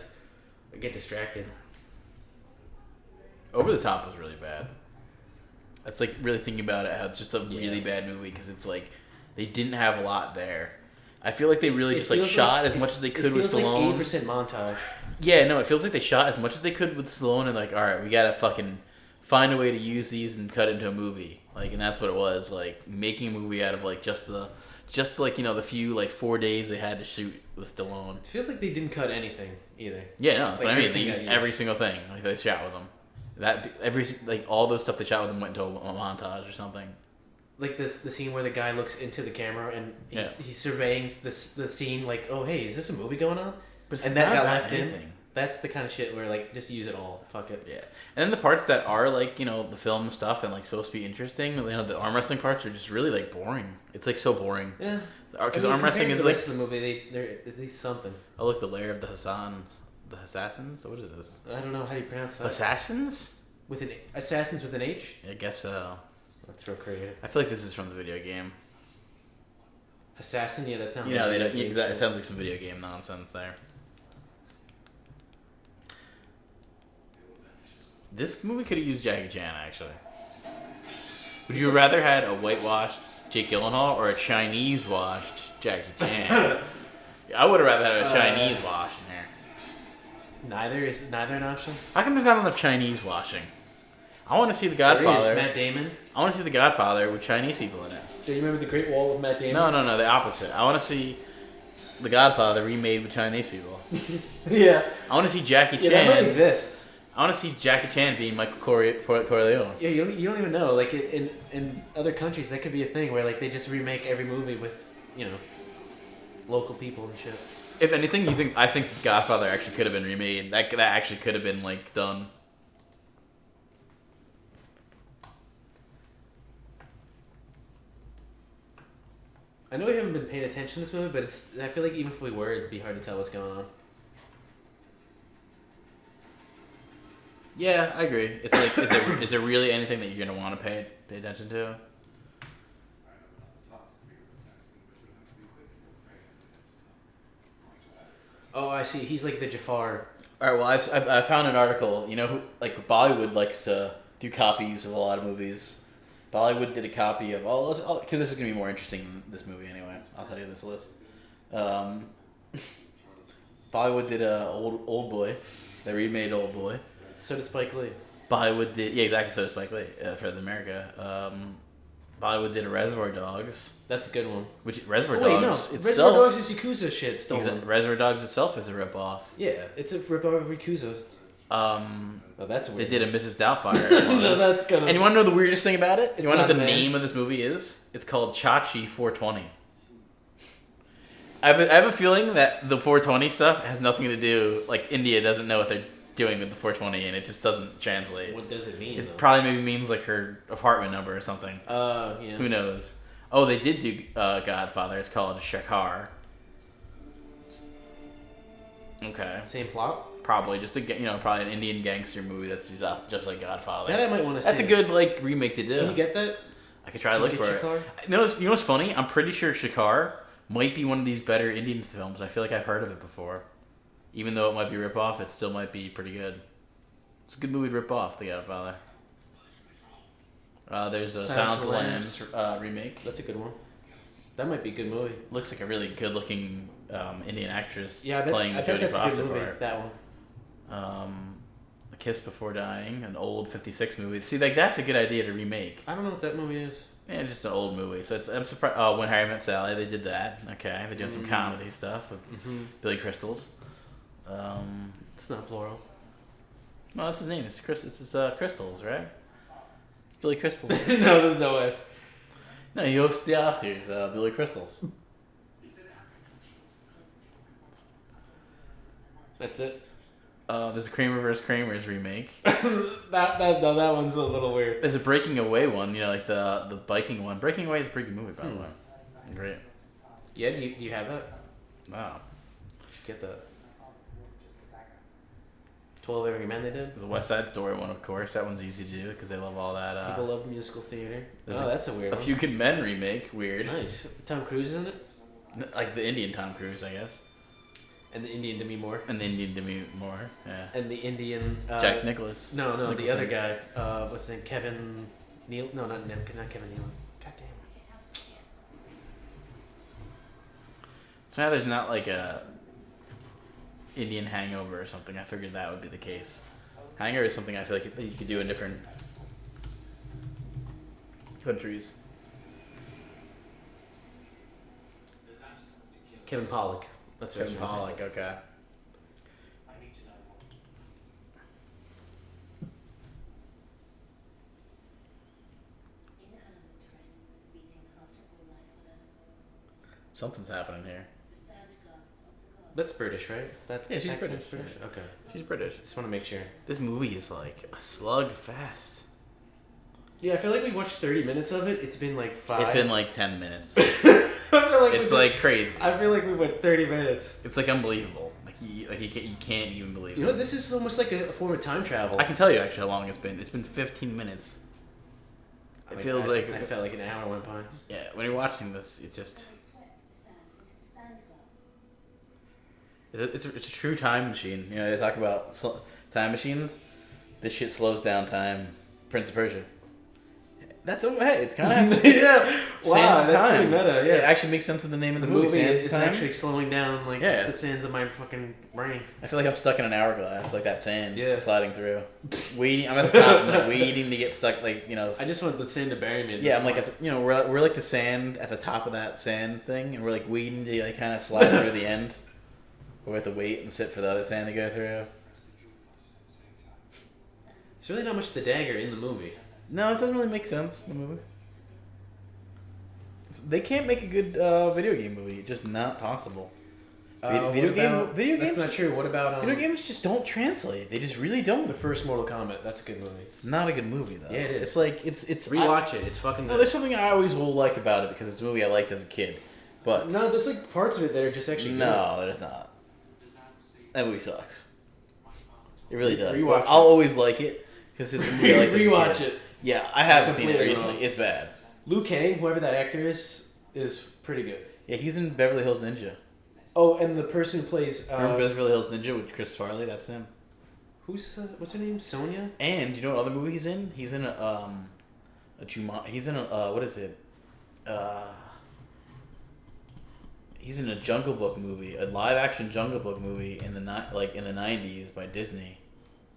I get distracted. Over the Top was really bad. That's like really thinking about it, how it's just a really bad movie because it's like they didn't have a lot there. I feel like they really just like shot as much as they could with Stallone. Like 80% montage. Yeah, no, it feels like they shot as much as they could with Stallone and like, all right, we gotta fucking find a way to use these and cut it into a movie. Like, and that's what it was, like making a movie out of like just like, you know, the few like 4 days they had to shoot with Stallone. It feels like they didn't cut anything either. Yeah, no, that's Like, what I mean. They everything used got used. every single thing like they shot with them. All those stuff they shot with them went into a montage or something. Like the scene where the guy looks into the camera and he's surveying the scene like, oh hey, is this a movie going on? But and that got about left in. That's the kind of shit where like just use it all. Fuck it. Yeah, and then the parts that are like, you know, the film stuff and like supposed to be interesting, you know, the arm wrestling parts are just really like boring. It's like so boring. Yeah. Because arm wrestling is the like, rest of the movie. There is at least something. oh look, the lair of the assassins. What is this? I don't know how you pronounce that. Assassins? With an assassins with an H. I guess so. That's real creative. I feel like this is from the video game. Assassin, yeah, that sounds. You know, like they video don't, game exactly. It shit. sounds like some video game nonsense there. This movie could have used Jackie Chan, actually. Would you rather had a whitewashed Jake Gyllenhaal or a Chinese washed Jackie Chan? I would have rather had a Chinese wash in there. Neither an option. How come there's not enough Chinese washing? I want to see The There Godfather. is Matt Damon. I want to see The Godfather with Chinese people in it. Do you remember the Great Wall of Matt Damon? No, the opposite. I want to see The Godfather remade with Chinese people. Yeah. I want to see Jackie Yeah, that might Chan. exist. I want to see Jackie Chan being Michael Corleone. Yeah, you don't even know. Like in other countries, that could be a thing where like they just remake every movie with, you know, local people and shit. If anything, I think Godfather actually could have been remade. That actually could have been like done. I know we haven't been paying attention to this movie, but I feel like even if we were, it'd be hard to tell what's going on. Yeah, I agree. It's like, is there really anything that you're gonna want to pay attention to? Oh, I see. He's like the Jafar. All right. Well, I found an article. You know, who, like Bollywood likes to do copies of a lot of movies. Bollywood did a copy of because this is gonna be more interesting than this movie anyway. I'll tell you this list. Bollywood did a old boy. They remade Old Boy. So did Spike Lee. Bollywood did exactly. So did Spike Lee for America. Bollywood did a Reservoir Dogs. That's a good one. Which Reservoir Wait, Dogs no. itself. Reservoir Dogs is Yakuza shit stolen. Reservoir Dogs itself is a ripoff. Yeah, it's a ripoff of Yakuza. Oh, that's They weird. did a Mrs. Doubtfire. No, that's kind of. And you want to know the weirdest thing about it? It's You want to know not what the a man. name of this movie is? It's called Chachi 420. I have a feeling that the 420 stuff has nothing to do. Like India doesn't know what they're doing with the 420, and it just doesn't translate. What does it mean? It probably maybe means like her apartment number or something. Yeah. Who knows? Oh, they did do Godfather. It's called Shakar. Okay. Same plot. Probably just probably an Indian gangster movie that's just like Godfather. That I might want to see. That's a good like remake to do. Can you get that? I could try to look for Shakar? it. You know what's funny? I'm pretty sure Shakar might be one of these better Indian films. I feel like I've heard of it before. Even though it might be rip off, it still might be pretty good. It's a good movie to rip off, The Godfather. There's a Silence of the Lambs remake. That's a good one. That might be a good movie. Looks like a really good looking Indian actress Yeah, playing I the bet Jodie that's a Foster good movie. part. That one. A Kiss Before Dying, an old '56 movie. See, like that's a good idea to remake. I don't know what that movie is. Yeah, just an old movie. So I'm surprised. When Harry Met Sally, they did that. Okay, they're doing some comedy stuff with Billy Crystals. It's not plural. No, that's his name. It's Crystals, right? It's Billy Crystals. No, there's no S. No, he hosts the Oscars. Billy Crystals. That's it. There's a Kramer vs. Kramer's remake. that one's a little weird. There's a Breaking Away one. Like the biking one. Breaking Away is a pretty good movie, by the way. Great. Yeah, do you have that? Wow. You should get that. 12 Angry Men they did? There's a West Side Story one, of course. That one's easy to do because they love all that. People love musical theater. There's that's a weird A one. Few Good Men remake. Weird. Nice. Tom Cruise in it? Like the Indian Tom Cruise, I guess. And the Indian Demi Moore. And the Indian Demi Moore, yeah. And the Indian... Jack Nicholas. No, Nicholson. the other guy. What's his name? Kevin Neal? No, not Kevin Neal. God damn. So now there's not like a Indian Hangover or something. I figured that would be the case. Hangover is something I feel like you could do in different countries. Kevin Pollak. That's what Kevin Pollak, okay. Something's happening here. That's British, right? That's Yeah, she's accent's British. Okay. She's British. Just want to make sure. This movie is like a slug fast. Yeah, I feel like we watched 30 minutes of it. It's been like 5. It's been like 10 minutes. I feel like It's like crazy. I feel like we went 30 minutes. It's like unbelievable. You can't even believe it. You know, this is almost like a form of time travel. I can tell you actually how long it's been. It's been 15 minutes. It feels like I felt like an hour went by. Yeah, when you're watching this, it just it's a true time machine. They talk about time machines. This shit slows down time. Prince of Persia. That's hey, it's kind of yeah. Wow, Sands of that's Time. pretty meta. Yeah, It actually makes sense of the name of the the movie. Sands is of Time. actually slowing down like Yeah. the sands of my fucking brain. I feel like I'm stuck in an hourglass, like that sand sliding through. I'm at the top, I'm like waiting to get stuck, like I just want the sand to bury me. Yeah, I'm like we're like the sand at the top of that sand thing, and we're like waiting to like kind of slide through the end. We have to wait and sit for the other sand to go through. There's really not much of the dagger in the movie. No, it doesn't really make sense in the movie. They can't make a good video game movie. Just not possible. Video games. That's not true. What about video games just don't translate. They just really don't. the first Mortal Kombat? That's a good movie. It's not a good movie though. Yeah, it is. It's like it's Rewatch it. It's fucking. No, there's something I always will like about it because it's a movie I liked as a kid. But no, there's like parts of it that are just actually good. No, there's not. That movie sucks. It really does. Rewatch I'll always like it because it's a movie I like as a Rewatch kid. it. Yeah, I have seen it Completely recently. wrong. It's bad. Liu Kang, whoever that actor is pretty good. Yeah, he's in Beverly Hills Ninja. Oh, and the person who plays Remember Beverly Hills Ninja with Chris Farley? That's him. what's her name? Sonia? And you know what other movie he's in? He's in he's in a what is it? He's in a Jungle Book movie, a live action Jungle Book movie in the '90s by Disney.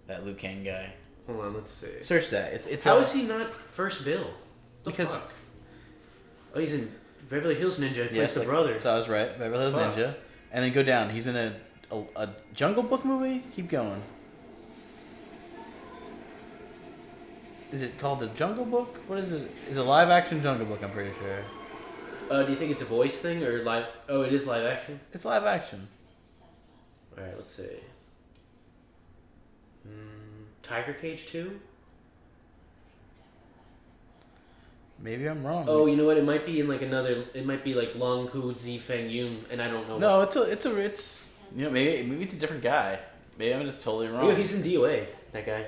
That Liu Kang guy. Hold on, let's see. Search that. It's How is he not first bill? Because fuck? Oh, he's in Beverly Hills Ninja. He plays the like, brother. So I was right. Beverly Hills Fuck. Ninja, and then go down. He's in a Jungle Book movie. Keep going. Is it called the Jungle Book? What is it? It's a live action Jungle Book. I'm pretty sure. Do you think it's a voice thing or live? Oh, it is live action. It's live action. All right, let's see. Tiger Cage 2? Maybe I'm wrong. Oh, you know what? It might be in like another. It might be like Long Hu Zi Feng Yun, and I don't know. No, it's you know, maybe it's a different guy. Maybe I'm just totally wrong. Yeah, he's in DOA. That guy,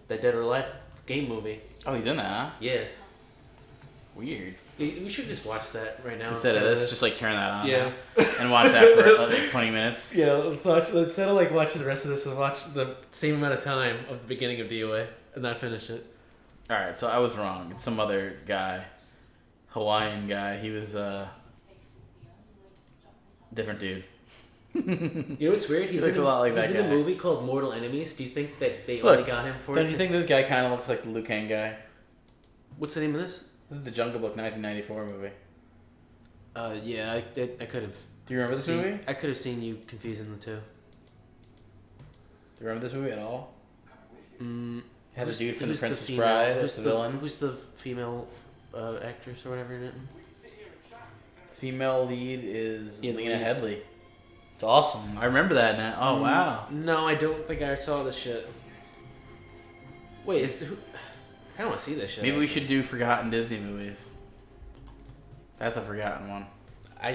that Dead or Alive game movie. Oh, he's in that, huh? Yeah. Weird. We should just watch that right now. Instead of this, just like turn that on. Yeah. And watch that for like 20 minutes. Yeah, let's watch. Instead of like watching the rest of this, we'll watch the same amount of time of the beginning of DOA and not finish it. Alright, so I was wrong. It's some other guy. Hawaiian guy. He was different dude. You know what's weird? He looks a lot like that He's in guy. a movie called Mortal Enemies. Do you think that they Look, only got him for? Don't you think this guy kind of looks like the Liu Kang guy? What's the name of this? This is the Jungle Book 1994 movie. Yeah, I could have. Do you remember this movie? I could have seen you confusing the two. Do you remember this movie at all? Had the dude from The Princess female- Bride as the villain. Who's the female actress or whatever in it? Female lead is Yeah, the Lena lead. Headey. It's awesome. I remember that now. Oh, wow. No, I don't think I saw this shit. Wait, I kind of want to see this shit. Maybe we actually. should do forgotten Disney movies. That's a forgotten one. I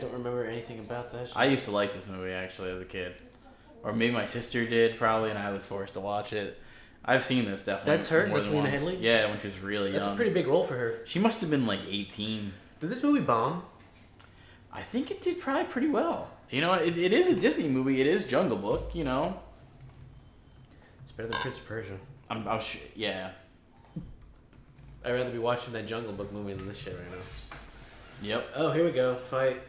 don't remember anything about that shit. I used to like this movie, actually, as a kid. Or maybe my sister did, probably, and I was forced to watch it. I've seen this, definitely. That's her? more That's than Lena once. Headey? Yeah, when she was really young. That's a pretty big role for her. She must have been like 18. Did this movie bomb? I think it did probably pretty well. You know, it is a Disney movie. It is Jungle Book, you know. It's better than Prince of Persia. I'm sure, yeah. I'd rather be watching that Jungle Book movie than this shit right now. Yep. Oh, here we go. Fight.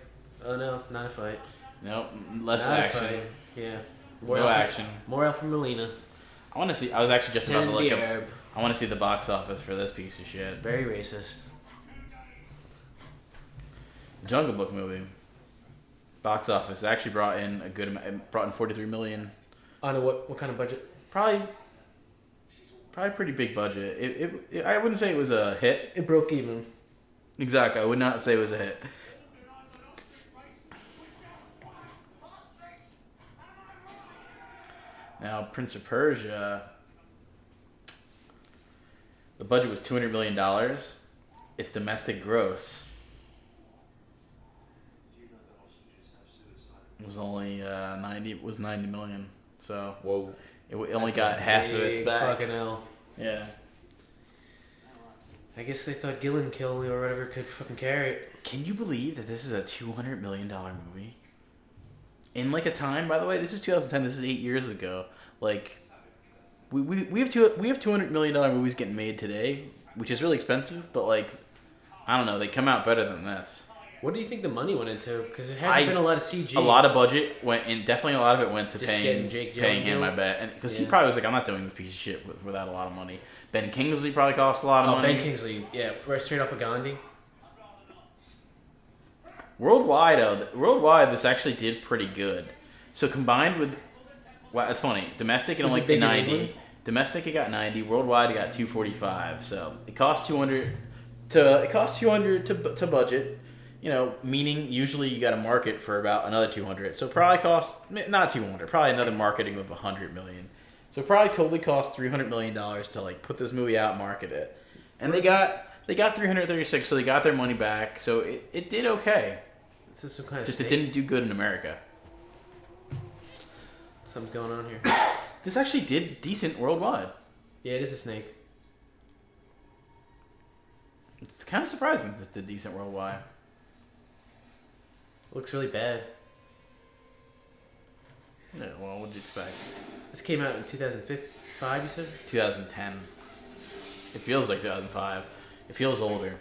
Oh no, not a fight. Nope. Less Not a action. fight. Yeah. No action. More Alpha Melina. I want to see. I was actually just about to Ten look up. Arab. I want to see the box office for this piece of shit. Very racist. Jungle Book movie. Box office actually brought in a good amount. It brought in 43 million. On a what kind of budget? Probably pretty big budget. It I wouldn't say it was a hit. It broke even. Exactly. I would not say it was a hit. Now, Prince of Persia, the budget was $200 million. Its domestic gross was only 90 million. So Whoa. it only got half of its back. Fucking hell. Yeah. I guess they thought Gyllenhaal or whatever could fucking carry it. Can you believe that this is a $200 million movie? In like a time, by the way, this is 2010. This is 8 years ago. Like, we have $200 million movies getting made today, which is really expensive. But like, I don't know, they come out better than this. What do you think the money went into? Because there hasn't been a lot of CG. A lot of budget went in. Definitely, a lot of it went to Just getting Jake paying him. Gyllenhaal? I bet, and because he Yeah. probably was like, I'm not doing this piece of shit without a lot of money. Ben Kingsley probably cost a lot of money. Ben Kingsley, yeah, right straight off of Gandhi. Worldwide, this actually did pretty good. So combined with, well, it's funny. Domestic, it Was only it big in 90. England? Domestic, it got 90. Worldwide, it got 245. So it cost 200 to budget. You know, meaning usually you got to market for about another 200. So it probably cost not 200, probably another marketing of 100 million. So it probably totally cost $300 million to like put this movie out and market it. And they got 336, so they got their money back. So it did okay. This is some kind of Just snake. it didn't do good in America. Something's going on here. This actually did decent worldwide. Yeah, it is a snake. It's kind of surprising that this did decent worldwide. Looks really bad. Yeah, well, what'd you expect? This came out in 2005, you said? 2010. It feels like 2005. It feels older.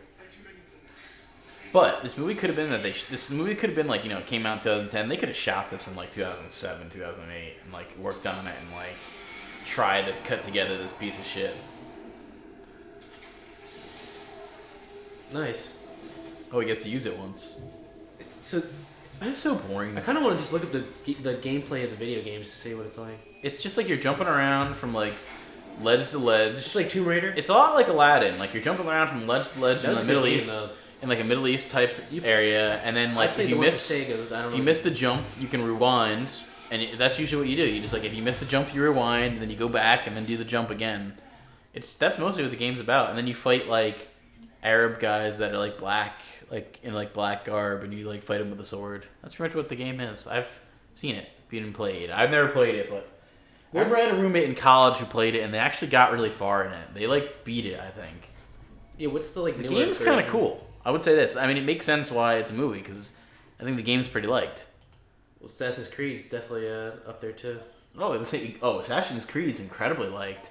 But this movie could have been this movie could have been like, you know, it came out in 2010. They could have shot this in like 2007, 2008 and like worked on it and like tried to cut together this piece of shit. Nice. Oh, he gets to use it once. So, This is so boring. I kind of want to just look up the gameplay of the video games to see what it's like. It's just like you're jumping around from like ledge to ledge. It's like Tomb Raider. It's a lot like Aladdin. Like you're jumping around from ledge to ledge That in was the a good Middle game, East, though. in like a Middle East type area, and then I like played if you the one miss for Sega, I don't if know. you miss the jump, you can rewind and that's usually what you do. You just like if you miss the jump, you rewind, and then you go back and then do the jump again. That's mostly what the game's about. And then you fight like Arab guys that are like black, like in like black garb, and you like fight them with a sword. That's pretty much what the game is. I've seen it, been played. I've never played it, but I remember I had a roommate in college who played it, and they actually got really far in it. They like beat it, I think. Yeah, what's the like? The game's kind of cool. I would say this. I mean, it makes sense why it's a movie because I think the game's pretty liked. Well, Assassin's Creed's definitely up there too. Assassin's Creed's incredibly liked.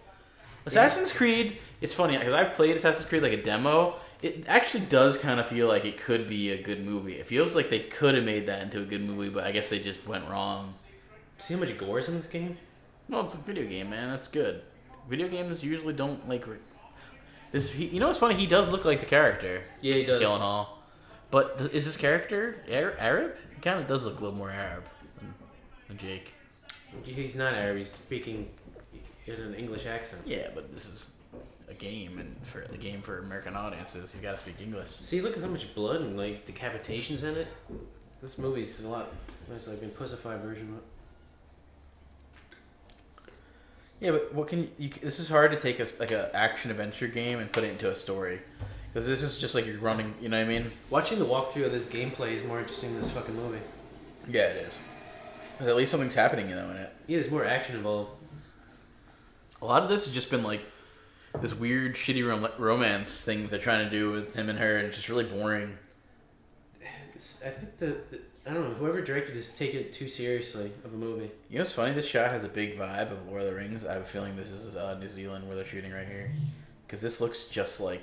Assassin's Creed, it's funny because I've played Assassin's Creed like a demo. It actually does kind of feel like it could be a good movie. It feels like they could have made that into a good movie, but I guess they just went wrong. See how much gore is in this game? Well, it's a video game, man. That's good. Video games usually don't like this. You know what's funny? He does look like the character. Yeah, he does. Gyllenhaal. But is this character Arab? He kind of does look a little more Arab than Jake. He's not Arab. He's speaking in an English accent. Yeah, but this is a game, and for a game for American audiences, you got to speak English. See, look at how much blood and like decapitations in it. This movie's a lot. It's like a pussified version of it. Yeah, but what can you? This is hard to take a action adventure game and put it into a story, because this is just like you're running. You know what I mean? Watching the walkthrough of this gameplay is more interesting than this fucking movie. Yeah, it is. But at least something's happening in it. Yeah, there's more action involved. A lot of this has just been like this weird, shitty romance thing they're trying to do with him and her, and it's just really boring. I think I don't know, whoever directed this take it too seriously of a movie. You know what's funny? This shot has a big vibe of Lord of the Rings. I have a feeling this is New Zealand where they're shooting right here, because this looks just like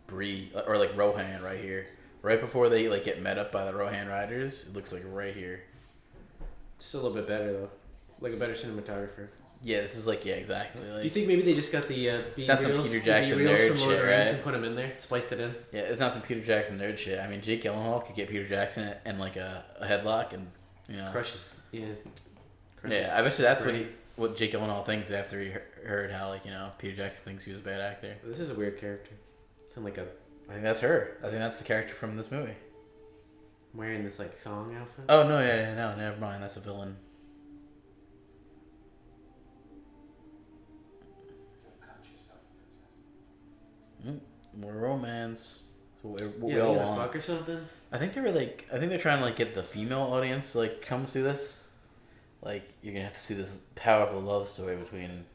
Bree or like Rohan right here. Right before they like get met up by the Rohan riders, it looks like right here. It's still a little bit better though, like a better cinematographer. Yeah, this is like exactly. Like, you think maybe they just got the that's some Peter Jackson nerd from Lord of shit, the Rings right? and put them in there, spliced it in. Yeah, it's not some Peter Jackson nerd shit. I mean, Jake Gyllenhaal could get Peter Jackson and like a headlock and Crushes. Yeah, I bet you that's what Jake Gyllenhaal thinks after he heard how Peter Jackson thinks he was a bad actor. This is a weird character. It's like I think that's her. I think that's the character from this movie. Wearing this like thong outfit. Oh no, no, never mind. That's a villain. More romance. What we all want. Fuck or something. I think they're trying to get the female audience to come see this. Like you're gonna have to see this powerful love story between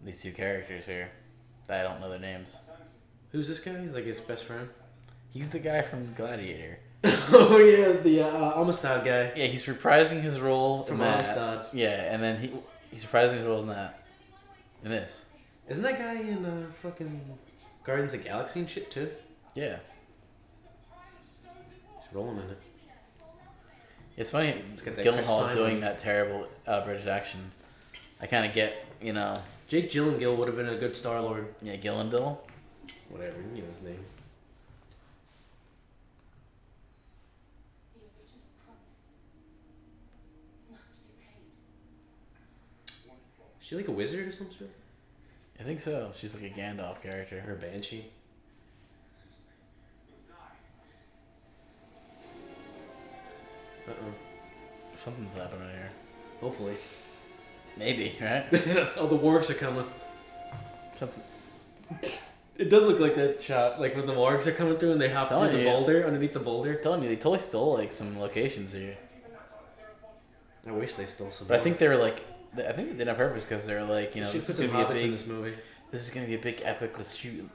these two characters here. I don't know their names. Who's this guy? He's like his best friend. He's the guy from Gladiator. Oh yeah, the Amistad guy. Yeah, he's reprising his role from in that. Amistad. Yeah, and then he's reprising his role in that. In this. Isn't that guy in fucking Guardians of the Galaxy and shit too? Yeah. He's rolling in it. It's funny Gyllenhaal doing that terrible British accent. I kind of get, Jake Gyllenhaal would have been a good Star-Lord. Yeah, Gyllenhaal. Whatever, you know his name. Is she like a wizard or something? I think so. She's like a Gandalf character. Or a banshee. Something's happening here. Hopefully. Maybe, right? Oh, the wargs are coming. Something. It does look like that shot, like when the wargs are coming through and they hop through the boulder, underneath the boulder. I'm telling you, they totally stole some locations here. I wish they stole some. But I think they were I think they did it on purpose because they're this is gonna be a big. In this movie. This is gonna be a big epic. Let's shoot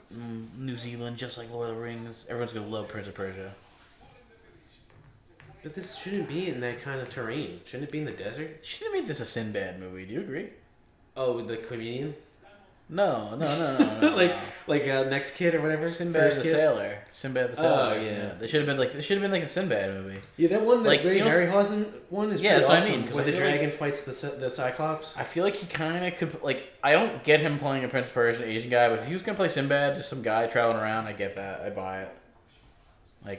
New Zealand just like Lord of the Rings. Everyone's gonna love Prince of Persia. But this shouldn't be in that kind of terrain. Shouldn't it be in the desert? Should have made this a Sinbad movie. Do you agree? Oh, with the comedian? No. like Next Kid or whatever. Sinbad the Sailor. Sinbad the Sailor. Oh yeah. They should have been like a Sinbad movie. Yeah, that one, the Harryhausen one is that's awesome, what I mean. where the dragon fights the Cyclops. I feel like he kind of could. I don't get him playing a Prince of Persia Asian guy, but if he was gonna play Sinbad, just some guy traveling around, I get that. I'd buy it.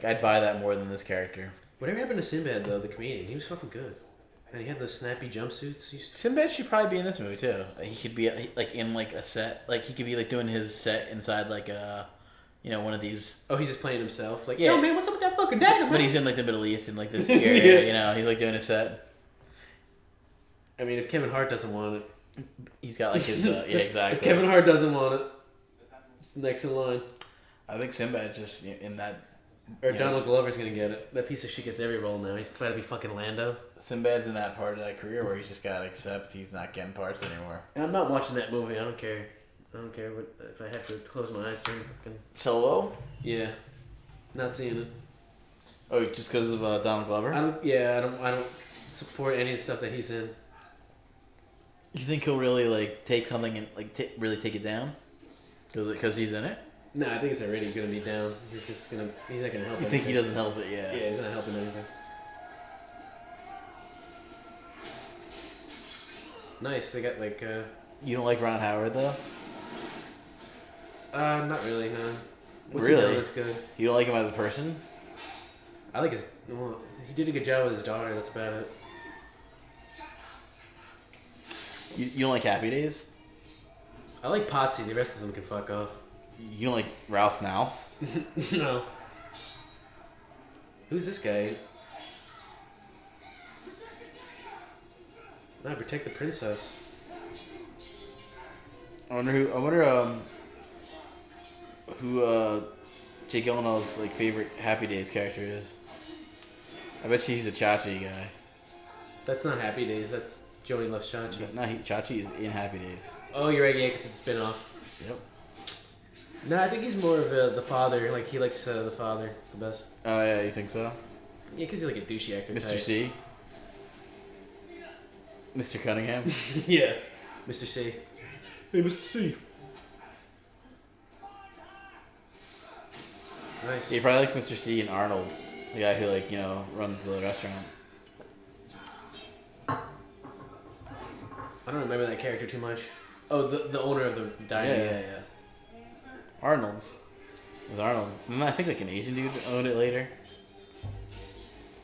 I'd buy that more than this character. Whatever happened to Sinbad though, the comedian? He was fucking good. And he had those snappy jumpsuits. Sinbad should probably be in this movie too. He could be in a set. He could be doing his set inside one of these. Oh, he's just playing himself. Yo man, what's up with that fucking dagger, man? But he's in the Middle East in this area. He's doing a set. I mean, if Kevin Hart doesn't want it. He's got like his yeah, exactly. If Kevin Hart doesn't want it, it's next in line. I think Sinbad just in that. Or Donald Glover's gonna get it. That piece of shit gets every role now. He's got to be fucking Lando. Sinbad's in that part of that career where he's just gotta accept he's not getting parts anymore. And I'm not watching that movie. I don't care. I don't care what, if I have to close my eyes during fucking. Solo? Yeah. Not seeing it. Oh, just because of Donald Glover? I don't support any of the stuff that he's in. You think he'll really like take something and like really take it down? Because he's in it? No, I think it's already gonna be down. He's not gonna help. You think he doesn't help it? Yeah. Yeah, he's not helping anything. Nice. They got like. You don't like Ron Howard though? Not really. No. What's Really? he done that's good? You don't like him as a person? I like his. Well, he did a good job with his daughter. That's about it. You don't like Happy Days? I like Potsy. The rest of them can fuck off. You don't like Ralph Mouth? No. Who's this guy? No, protect the princess. I wonder who Jake Gyllenhaal's like favorite Happy Days character is. I bet you he's a Chachi guy. That's not Happy Days. That's Jody Loves Chachi. No, Chachi is in Happy Days. Oh, you're right. Yeah, because it's a spin-off. Yep. No, I think he's more of the father. Like, he likes the father the best. Oh yeah, you think so? Yeah, because he's like a douchey actor. Mr. type. C. Mr. Cunningham. Yeah. Mr. C. Hey, Mr. C. Nice. Yeah, he probably likes Mr. C and Arnold, the guy who runs the restaurant. I don't remember that character too much. Oh, the owner of the diner. Yeah. Arnold's. It was Arnold. And I think like an Asian dude owned it later.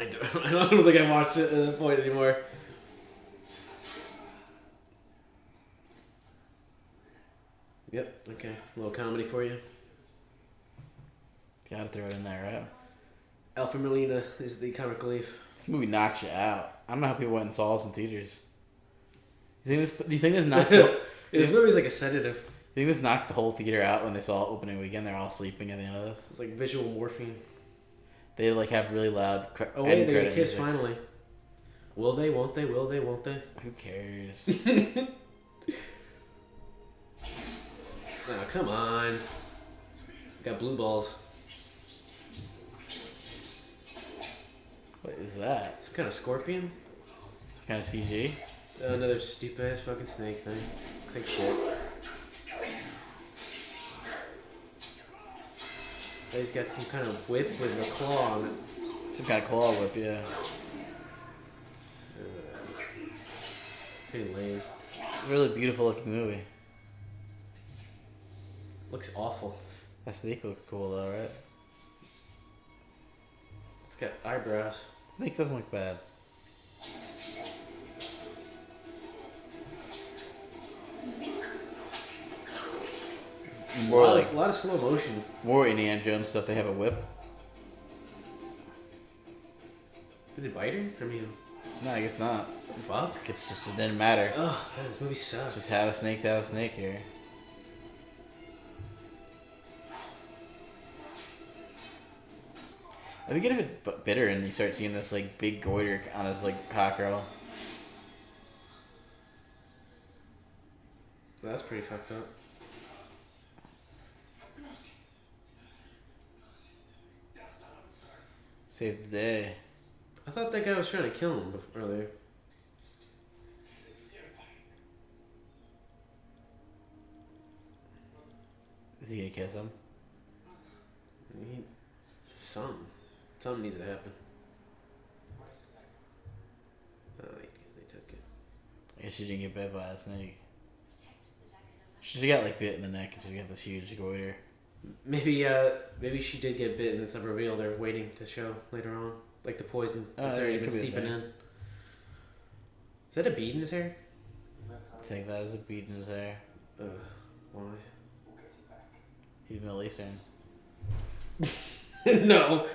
I don't think I watched it at that point anymore. Yep. Okay. A little comedy for you. Gotta throw it in there, right? Alfred Molina is the comic relief. This movie knocks you out. I don't know how people went and saw this in theaters. Do you think this knocked the, This movie's like a sedative. you think this knocked the whole theater out when they saw it opening weekend? They're all sleeping at the end of this. It's like visual morphine. They like have really loud. Oh wait, end they're gonna credit kiss music. finally. Will they? Won't they? Will they? Won't they? Who cares? Oh, come on. Got blue balls. What is that? Some kind of scorpion? Some kind of CG? Another stupid ass fucking snake thing. Looks like shit. Oh, he's got some kind of whip with a claw on it. Some kind of claw whip, yeah. Pretty lame. It's a really beautiful looking movie. Looks awful. That snake looks cool though, right? It's got eyebrows. Snake doesn't look bad. It's more like A lot of slow motion. more Indiana Jones stuff. They have a whip. Did it bite her? I mean, No, I guess not. fuck. It's just it didn't matter. Ugh, man, this movie sucks. Just have a snake to have a snake here. That'd be good if it's bitter and you start seeing this like big goiter on his like hot girl. That's pretty fucked up. Save the day. I thought that guy was trying to kill him earlier. Is he gonna kiss him? Something needs to happen. Oh, they took it. I guess she didn't get bit by a snake. She got like bit in the neck and she's got this huge goiter. Maybe she did get bit and it's a reveal they're waiting to show later on. Like the poison has yeah, already it been could be a seeping thing. in. Is that a bead in his hair? I think that is a bead in his hair. Why? He's Middle Eastern. No,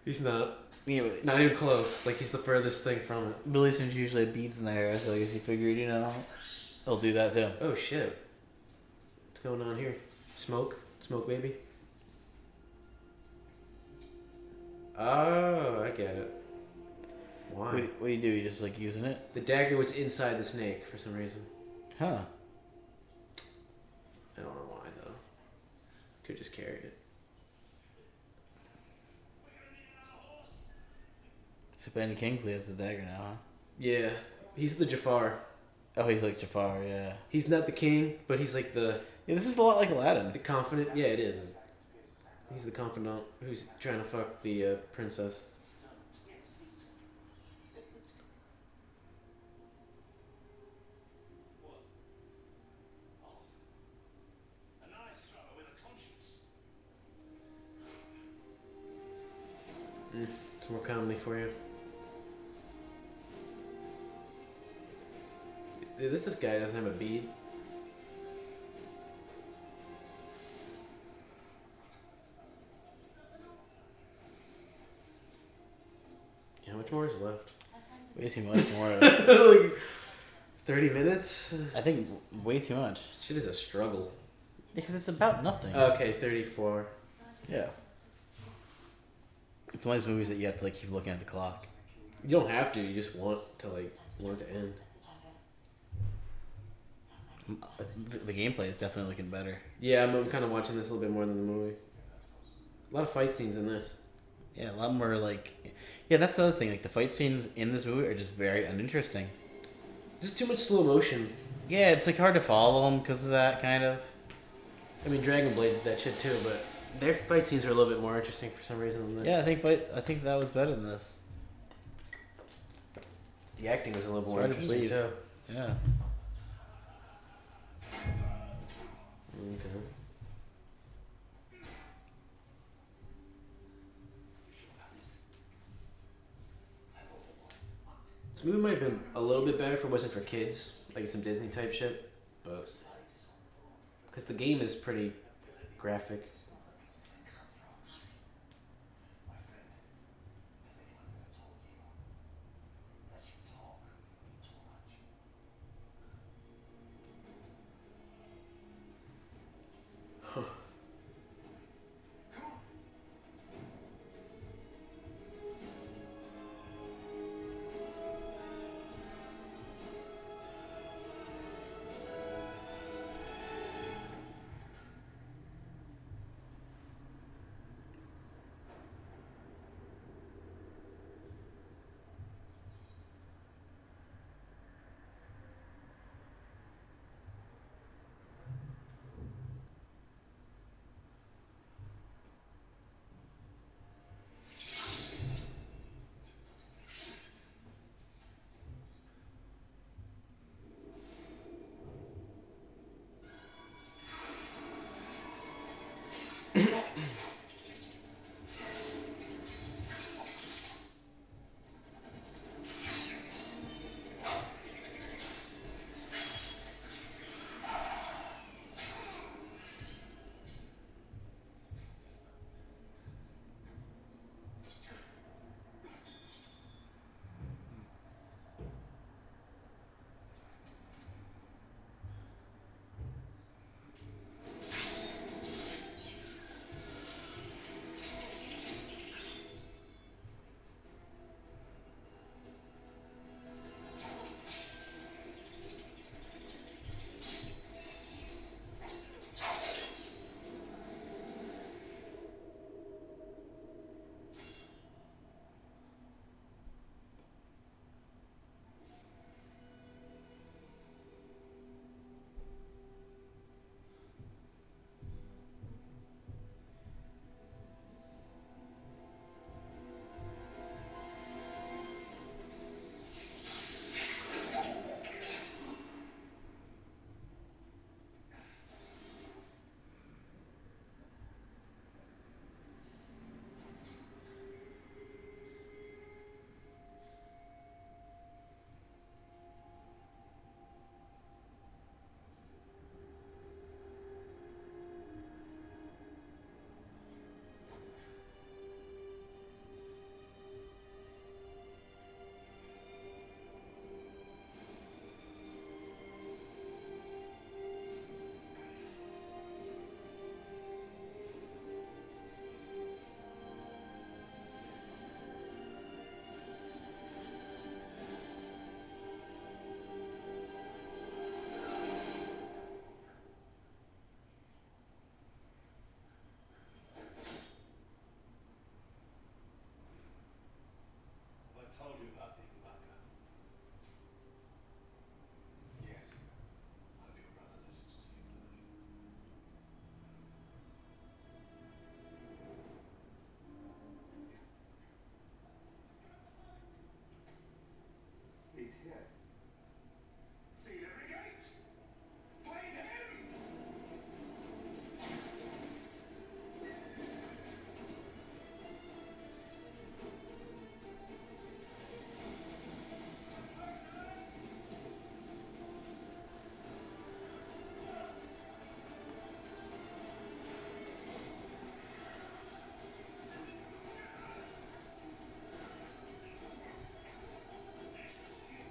he's not. Yeah, but Not even close. Like he's the furthest thing from it. Billy Sin's usually beads in there, so I guess he figured, he'll do that too. Oh shit. What's going on here? Smoke? Smoke baby? Oh, I get it. Why? What do you do? You just like using it? The dagger was inside the snake for some reason. Huh. I don't know why though. Could just carry it. So Benny Kingsley has the dagger now, huh? Yeah. He's the Jafar. Oh, he's like Jafar, yeah. He's not the king, but he's like the Yeah, this is a lot like Aladdin. confident. Yeah, it is. He's the confidant who's trying to fuck the princess. Some more comedy for you. This guy doesn't have a bead. How much more is left? Way too much more. Like 30 minutes? I think way too much. This shit is a struggle. Because it's about nothing. Okay, 34. Yeah. It's one of those movies that you have to like keep looking at the clock. You don't have to, you just want it to end. The gameplay is definitely looking better. Yeah, I'm kind of watching this a little bit more than the movie. A lot of fight scenes in this. Yeah, a lot more like... Yeah, that's the other thing. Like, the fight scenes in this movie are just very uninteresting. Just too much slow motion. Yeah, it's like hard to follow them because of that, kind of. I mean, Dragon Blade did that shit too, but their fight scenes are a little bit more interesting for some reason than this. Yeah, I think that was better than this. The acting was a little It's more hard to interesting believe. too. Yeah. Okay. This movie might have been a little bit better if it wasn't for kids, like some Disney type shit, but because the game is pretty graphic.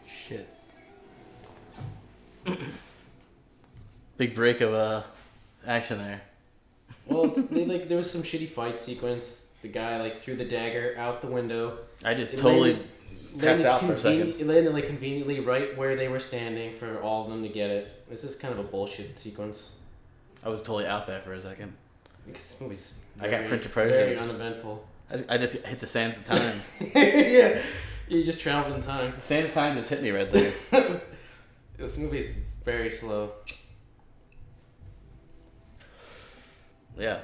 Shit. Big break of action there. Well, there was some shitty fight sequence. The guy like threw the dagger out the window. I just totally passed out for a second. It landed like conveniently right where they were standing for all of them to get it. It was just kind of a bullshit sequence. I was totally out there for a second. This movie's I got Prince of Persia. very uneventful. I just hit the sands of time. Yeah, you just traveled in time. The sands of time just hit me right there. This movie's very slow. Yeah.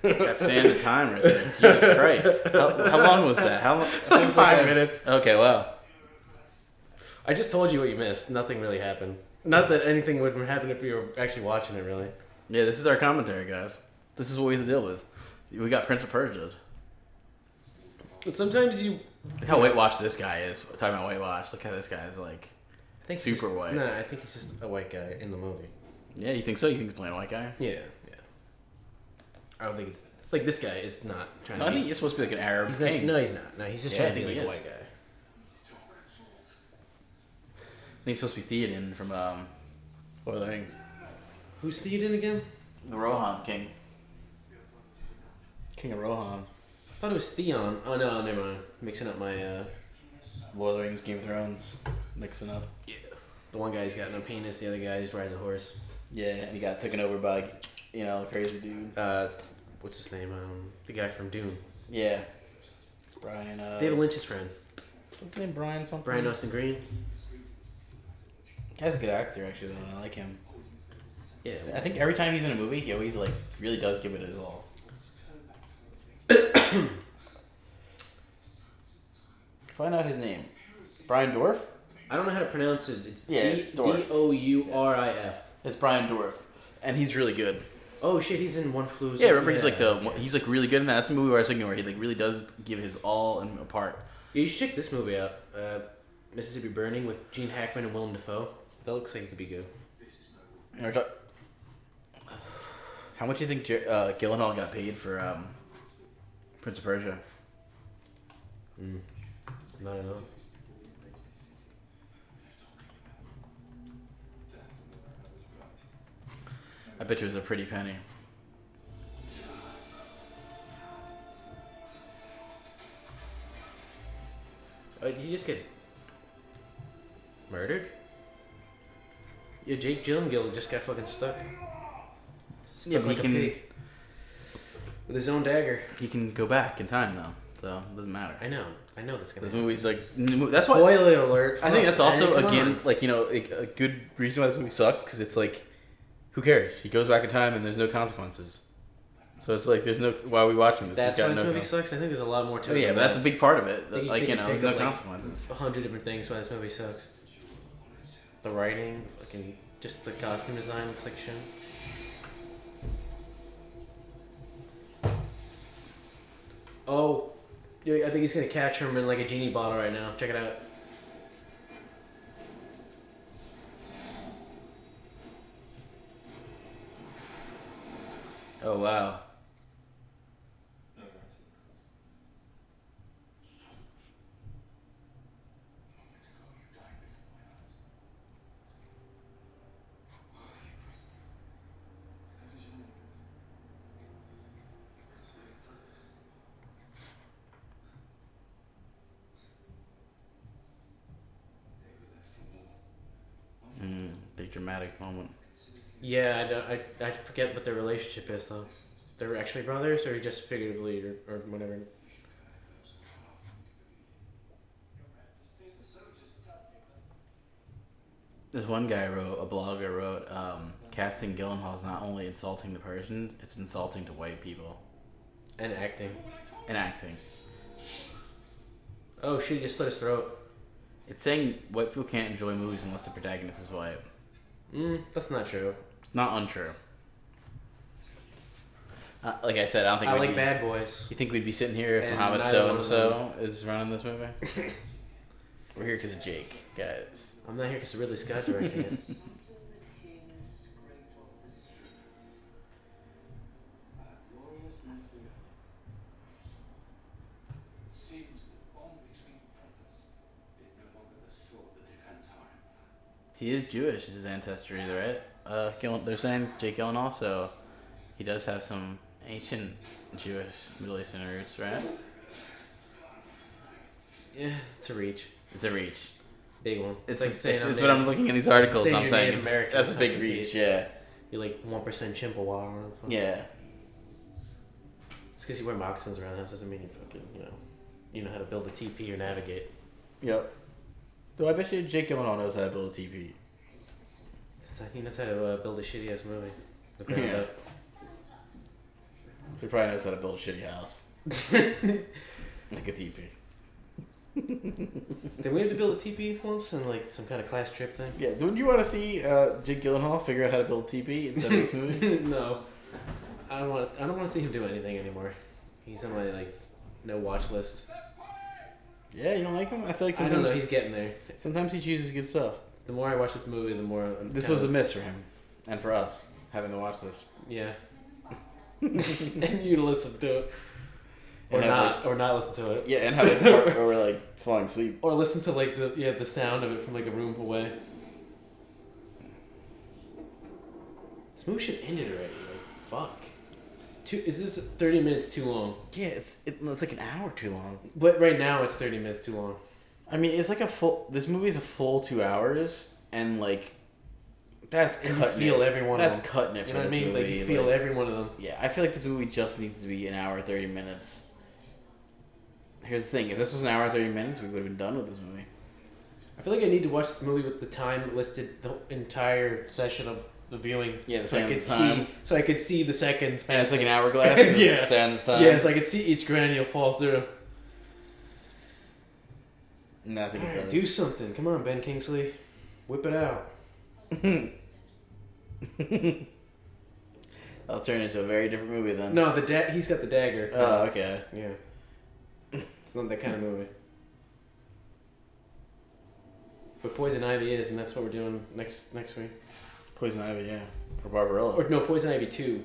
Got sand of time right there. Jesus Christ. How long was that? How long? I think it was 5 minutes. Okay, wow. I just told you what you missed. Nothing really happened. Not that anything would happen if you were actually watching it, really. Yeah, this is our commentary, guys. This is what we have to deal with. We got Prince of Persia. But sometimes you... Look how whitewashed this guy is. We're talking about whitewash. Look how this guy is like I think super white. No, I think he's just a white guy in the movie. Yeah, you think so? You think he's playing a white guy? Yeah. I don't think it's... Like, this guy is not trying No, to I think you're supposed to be like an Arab king. No, he's not. No, he's just Yeah, trying to I be like think a he white is. guy. I think he's supposed to be Theoden from Lord of the Rings. Who's Theoden again? The Rohan king. King of Rohan. I thought it was Theon. Oh, no, never mind. Mixing up my... Lord of the Rings, Game of Thrones. Mixing up. Yeah. The one guy's got no penis, the other guy just rides a horse. Yeah, and he got taken over by, a crazy dude. What's his name? The guy from Dune. Yeah. Brian, David Lynch's friend. What's his name? Brian something? Brian Austin Green. Guy's a good actor, actually, though. I like him. Yeah. I think every time he's in a movie, he always, really does give it his all. Find out his name. Brian Dorff? I don't know how to pronounce it. It's it's Dorff. Dourif. It's Brian Dorff. And he's really good. Oh shit, he's in One Flew. Yeah, remember he's he's really good in that. That's a movie where I was thinking where he really does give his all and apart. Yeah, you should check this movie out. Mississippi Burning with Gene Hackman and Willem Dafoe. That looks like it could be good. How much do you think Gyllenhaal got paid for Prince of Persia? Not enough. I bet you it was a pretty penny. Did you just get murdered? Yeah, Jake Gyllenhaal just got fucking stuck. Stuck but like he a can- pig. With his own dagger. He can go back in time though, so it doesn't matter. I know that's gonna This happen. movie's that's why. Spoiler alert. I think that's also Come again on. a good reason why this movie sucked because it's like, who cares? He goes back in time and there's no consequences. So it's like there's no. Why are we watching this? That's He's why got this no movie sucks. I think there's a lot more to Oh, it. yeah, than but that's a that. big part of it. I think you Like take a there's pick no of, like, consequences. 100 different things why this movie sucks. The writing, fucking, just the costume design looks like shit. Oh, yeah, I think he's gonna catch him in like a genie bottle right now. Check it out. Oh wow. Big dramatic moment. Yeah, I forget what their relationship is though. They're actually brothers, or just figuratively, or whatever. This one guy a blogger wrote, casting Gyllenhaal is not only insulting the person, it's insulting to white people. And acting. And acting. Oh shit! He just slit his throat. It's saying white people can't enjoy movies unless the protagonist is white. That's not true. It's not untrue. Like I said, I don't think I like Bad Boys. You think we'd be sitting here if And Muhammad neither one of so-and-so is running this movie? We're here because of Jake, guys. I'm not here because Ridley Scott directing it. He is Jewish, is his ancestry, right? They're saying Jake Gyllenhaal, so he does have some ancient Jewish Middle Eastern roots, right? Yeah, it's a reach. It's a reach. Big one. It's saying what I'm looking in these articles. saying I'm you're saying Native American that's or a big something. reach, yeah. You're like 1% Chippewa or something. Yeah. It's because you wear moccasins around the house doesn't mean you fucking, you know how to build a teepee or navigate. Yep. Though I bet you Jake Gyllenhaal knows how to build a TV. He knows how to build a shitty ass movie. The ground Yeah. up. So he probably knows how to build a shitty house. Like a teepee. Did we have to build a teepee once in like some kind of class trip thing? Yeah, don't you want to see Jake Gyllenhaal figure out how to build a teepee instead of this movie? No. I don't want to see him do anything anymore. He's on my no watch list. Yeah, you don't like him? I feel like I sometimes don't know, he's getting there. sometimes he chooses good stuff. The more I watch this movie, the more This was a miss for him. And for us, having to watch this. Yeah. And you to listen to it. Or not listen to it. Yeah, and have a part where we're falling asleep. Or listen to the sound of it from a room away. This movie should end it already. Fuck. Is this 30 minutes too long? Yeah, it's like an hour too long. But right now it's 30 minutes too long. I mean, it's like this movie's a full 2 hours, and that's And cutting you feel it. every one That's of them. cutting it You for know what I this mean? movie. You feel every one of them. Yeah, I feel like this movie just needs to be an hour 30 minutes. Here's the thing: if this was an hour 30 minutes, we would have been done with this movie. I feel like I need to watch this movie with the time listed the entire session of the viewing. Yeah, so I could see the seconds. And it's like an passing. hourglass. Yeah. Sans time. Yeah, so I could see each granule fall through. No, I think it does. Do something. Come on, Ben Kingsley. Whip it out. That'll turn into a very different movie then. No, he's got the dagger. Oh, okay. Yeah. It's not that kind of movie. But Poison Ivy is, and that's what we're doing next week. Poison Ivy, yeah. For Barbarella. Or no, Poison Ivy 2.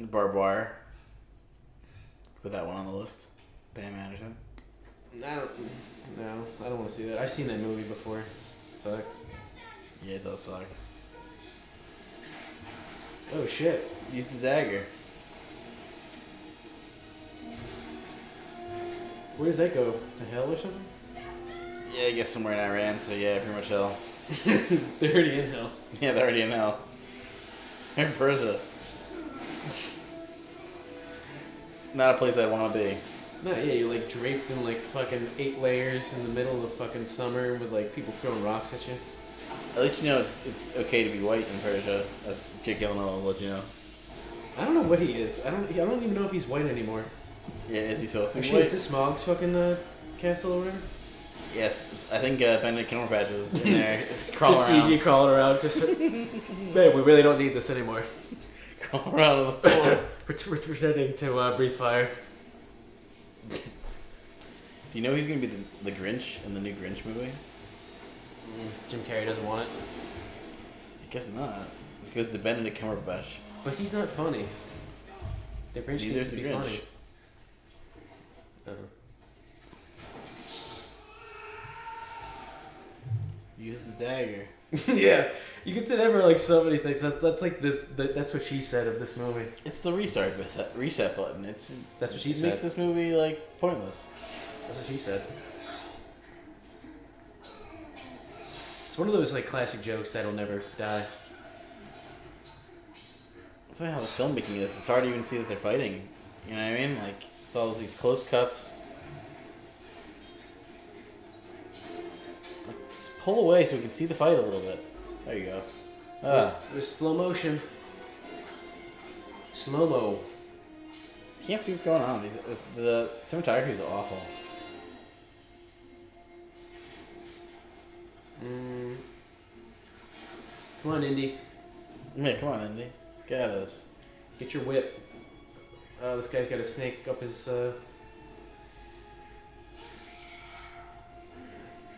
Barbed Wire. Put that one on the list. Pam Anderson. I don't want to see that. I've seen that movie before. It sucks. Yeah, it does suck. Oh shit. Use the dagger. Where does that go? To hell or something? Yeah, I guess somewhere in Iran, so yeah, pretty much hell. They're already in hell. Yeah, they're already in hell. They're in Persia. Not a place I'd want to be. No, yeah, you're draped in fucking 8 layers in the middle of fucking summer with people throwing rocks at you. At least you know it's okay to be white in Persia. That's Jake Gyllenhaal will let you know. I don't know what he is. I don't even know if he's white anymore. Yeah, is he supposed to Oh be shit, white? is this Smaug's fucking castle or whatever? Yes, I think Benedict Cumberbatch was in there. Just crawling Just around. CG crawling around. Just man, we really don't need this anymore. Crawling around on the floor. Pretending to breathe fire. Do you know he's going to be the Grinch in the new Grinch movie? Jim Carrey doesn't want it. I guess not. It's because the Benedict Cumberbatch. But he's not funny. The Grinch Neither needs is to the be Grinch. funny. Use the dagger. Yeah, you can say that for so many things. That's like that's what she said of this movie. It's the reset button. That's what she it said. makes this movie pointless. That's what she said. It's one of those classic jokes that'll never die. That's why how the filmmaking is. It's hard to even see that they're fighting. You know what I mean? It's all these close cuts. Just pull away so we can see the fight a little bit. There you go. There's slow motion. Slow-mo. Can't see what's going on. The cinematography is awful. Come on, Indy. Man, come on, Indy. Get out of this. Get your whip. This guy's got a snake up his.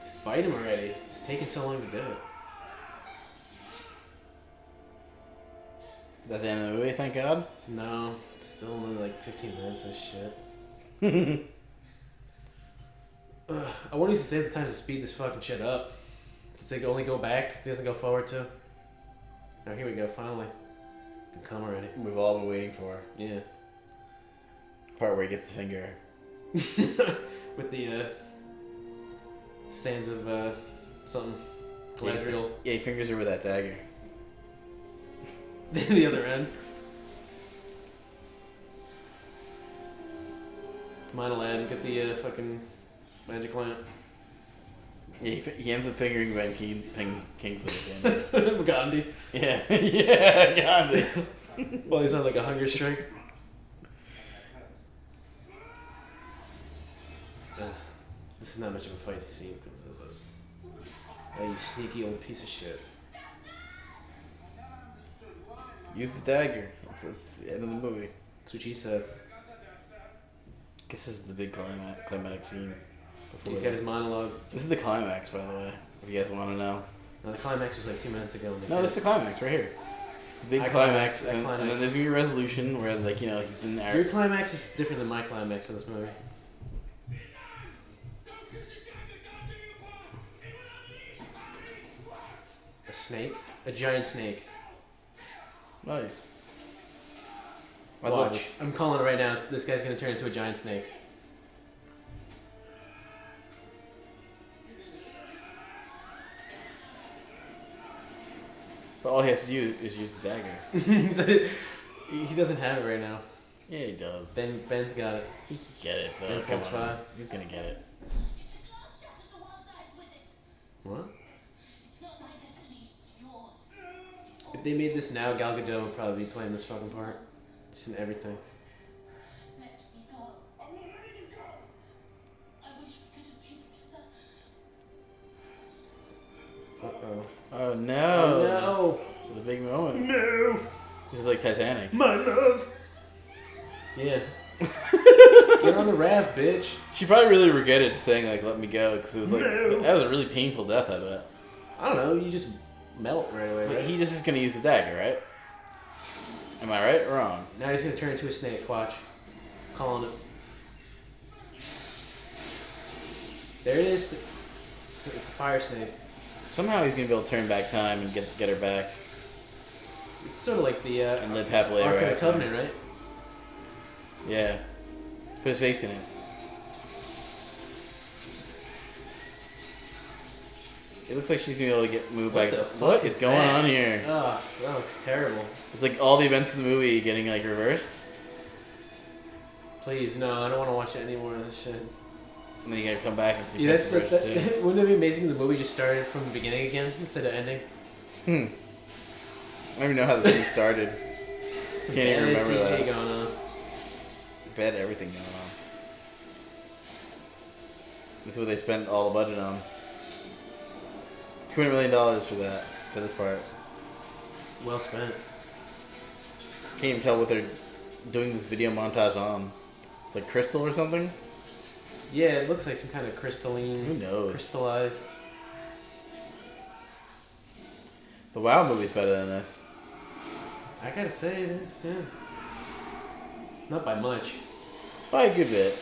Just bite him already. It's taking so long to do it. Is that the end of the movie, thank God? No, it's still only like 15 minutes of shit. I want to save the time to speed this fucking shit up. Does it only go back? It doesn't go forward too? Oh, here we go, finally. Can come already. We've all been waiting for. Yeah. Part where he gets the finger. With the sands of something. Galadriel. Yeah, he fingers her with that dagger. The other end. Come on, Aladdin, get the fucking magic lamp. Yeah, he ends up fingering Ben Kingsley again. Gandhi. Yeah, yeah, Gandhi. Well, he's on like a hunger strike. This is not much of a fight scene, is it? Oh, you sneaky old piece of shit. Use the dagger. It's the end of the movie. That's what she said. This is the big climatic scene. He's got his monologue. This is the climax, by the way, if you guys want to know. No, the climax was like 2 minutes ago. No, this is the climax right here. It's the big climax, and then there's gonna be a resolution where, like, you know, he's in there. Your climax is different than my climax for this movie. A snake? A giant snake. Nice. Watch. I'm calling it right now. This guy's gonna turn into a giant snake. But all he has to do is use the dagger. He doesn't have it right now. Yeah, he does. Ben's got it. He can get it, though. Ben comes by. He's gonna get it. What? If they made this now, Gal Gadot would probably be playing this fucking part. Just in everything. Uh-oh. Oh no! Oh no! The big moment. No! This is like Titanic. My love! Yeah. Get on the raft, bitch. She probably really regretted saying, like, let me go, because it was like, that was a really painful death, I bet. I don't know, you just melt right away, But right? he just is gonna use the dagger, right? Am I right or wrong? Now he's gonna turn into a snake, watch. Calling it. There it is. It's a fire snake. Somehow he's gonna be able to turn back time and get her back It's sort of like the and live happily Ark ever of the after. Covenant, right? Yeah. Put his face in it. It looks like she's gonna be able to get moved What back. the fuck What is is going that? on here? Oh, that looks terrible. It's like all the events in the movie getting like reversed, Please, no, I don't want to watch any more of this shit. and then you gotta come back and see. Yeah, that's the reversed too. wouldn't it be amazing if the movie just started from the beginning again instead of ending? I don't even know how the thing started. Some Can't even bad remember CG that. going on. Bad everything going on. This is what they spent all the budget on. $200 million for this part. Well spent. Can't even tell what they're doing this video montage on. It's like crystal or something? Yeah, it looks like some kind of crystalline. Who knows? Crystallized. The WoW movie's better than this. I gotta say, it is, yeah. Not by much. By a good bit.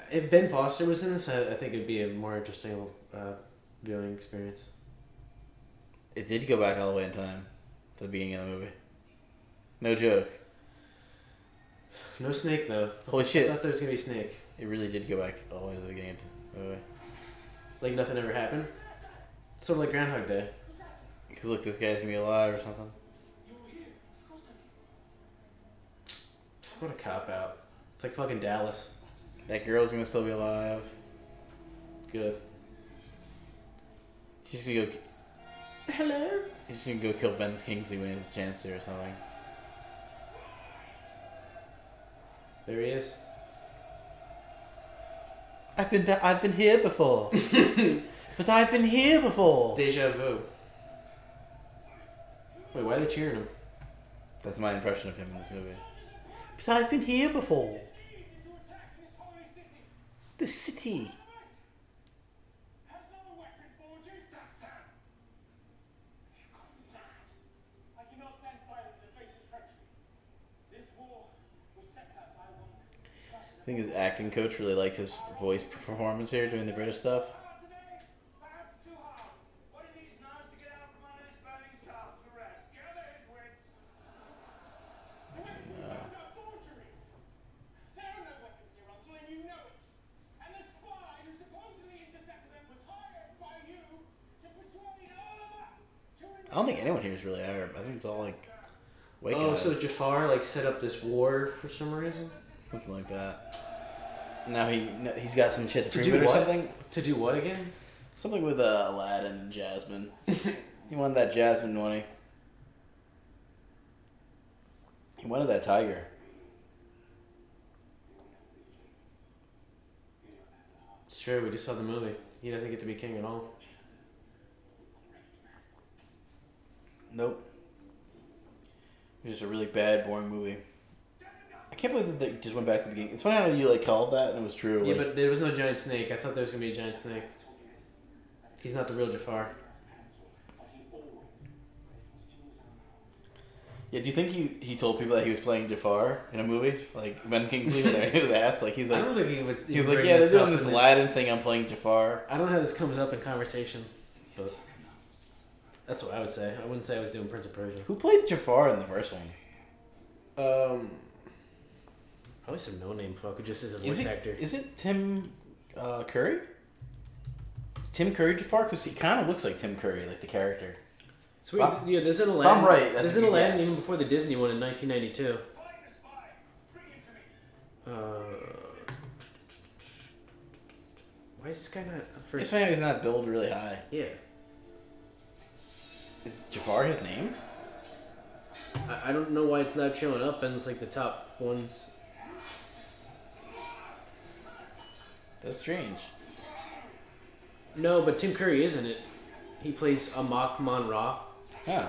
If Ben Foster was in this, I think it'd be a more interesting viewing experience. It did go back all the way in time to the beginning of the movie. No joke. No snake, though. Holy I shit. thought there was gonna be a snake. It really did go back all the way to the beginning of the movie. Like nothing ever happened. Sort of like Groundhog Day. Because look, this guy's gonna be alive or something. What a cop out. It's like fucking Dallas. That girl's gonna still be alive. Good. She's gonna go. Hello. He's gonna go kill Ben Kingsley when he has a chance to or something. There he is. I've been here before. But I've been here before. It's deja vu. Wait, why are they cheering him? That's my impression of him in this movie. But I've been here before. The city. I think his acting coach really liked his voice performance here doing the British stuff. I don't think anyone here is really Arab. I think it's all like white guys. So Jafar like set up this war for some reason? Something like that. Now he's got some shit to do prove it or what? something. To do what again? Something with Aladdin and Jasmine. He wanted that Jasmine money. He wanted that tiger. It's true, we just saw the movie. He doesn't get to be king at all. Nope. It was just a really bad, boring movie. I can't believe that they just went back to the beginning. It's funny how you like called that and it was true. Yeah, like, but there was no giant snake. I thought there was going to be a giant snake. He's not the real Jafar. yeah, do you think he told people that he was playing Jafar in a movie? Like Ben Kingsley when he was asked? Like he's like, I don't think he was like, yeah, they're doing this Aladdin thing, I'm playing Jafar. I don't know how this comes up in conversation, but that's what I would say. I wouldn't say I was doing Prince of Persia. Who played Jafar in the first one? Probably some no-name fuck who just is a voice actor. Is it Tim Curry? Is Tim Curry Jafar? Because he kind of looks like Tim Curry, like the character. It's weird. Yeah, there's an Aladdin. I'm right. There's an Aladdin even before the Disney one in 1992. Why is this guy not first? It's funny how he's not billed really high. Yeah. Is Jafar his name? I don't know why it's not showing up and it's like the top ones. That's strange. No, but Tim Curry is in it. He plays Amak Mon-Ra. Yeah.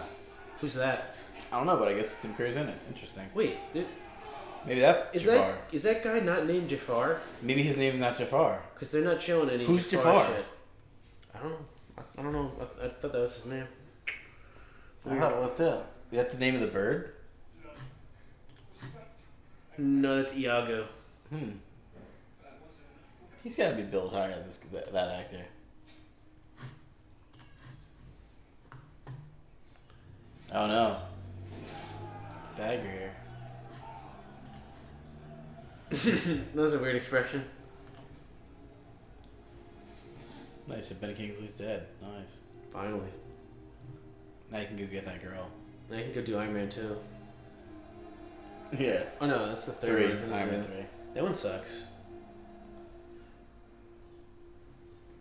Who's that? I don't know, but I guess Tim Curry's in it. Interesting. Wait, Maybe that's Jafar. Is that guy not named Jafar? Maybe his name's not Jafar. Because they're not showing any Who's Jafar Jafar? shit. I don't know. I don't know. I thought that was his name. I thought it was too. Is that the name of the bird? No, that's Iago. He's got to be billed higher than that actor. Oh no. Dagger here. That was a weird expression. Nice. Ben Kingsley's dead. Nice. Finally. Now you can go get that girl. Now you can go do Iron Man 2. Yeah. Oh no, that's the third 3. one. Isn't it? Iron Man 3. That one sucks.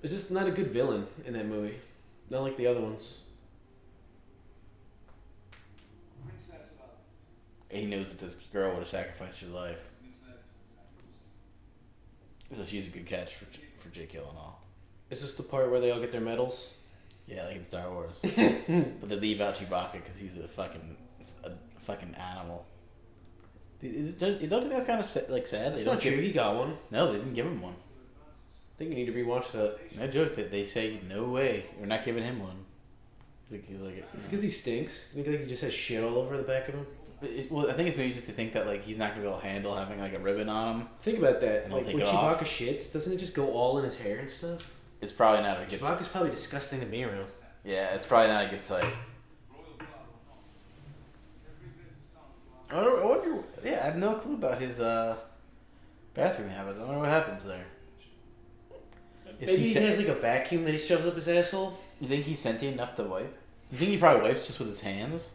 It's just not a good villain in that movie. Not like the other ones. And he knows that this girl would have sacrificed her life. So she's a good catch for Jake Gyllenhaal. Is this the part where they all get their medals? Yeah, like in Star Wars. But they leave out Chewbacca because he's a fucking animal. You don't think that's kind of sad? That's not true. He got one. No, they didn't give him one. I think you need to rewatch that. No joke that they say no way, we're not giving him one. He's like It's because he stinks. You think he just has shit all over the back of him? well, I think it's maybe just to think that like he's not gonna be able to handle having like a ribbon on him. Think about that. And he'll Like take when it Chewbacca off. shits, doesn't it just go all in his hair and stuff? It's probably not a good. Chewbacca's probably disgusting to be around. Yeah, it's probably not a good sight. I wonder. Yeah, I have no clue about his bathroom habits. I wonder what happens there. Maybe he has like a vacuum that he shoves up his asshole. You think he's sentient enough to wipe? You think he probably wipes just with his hands?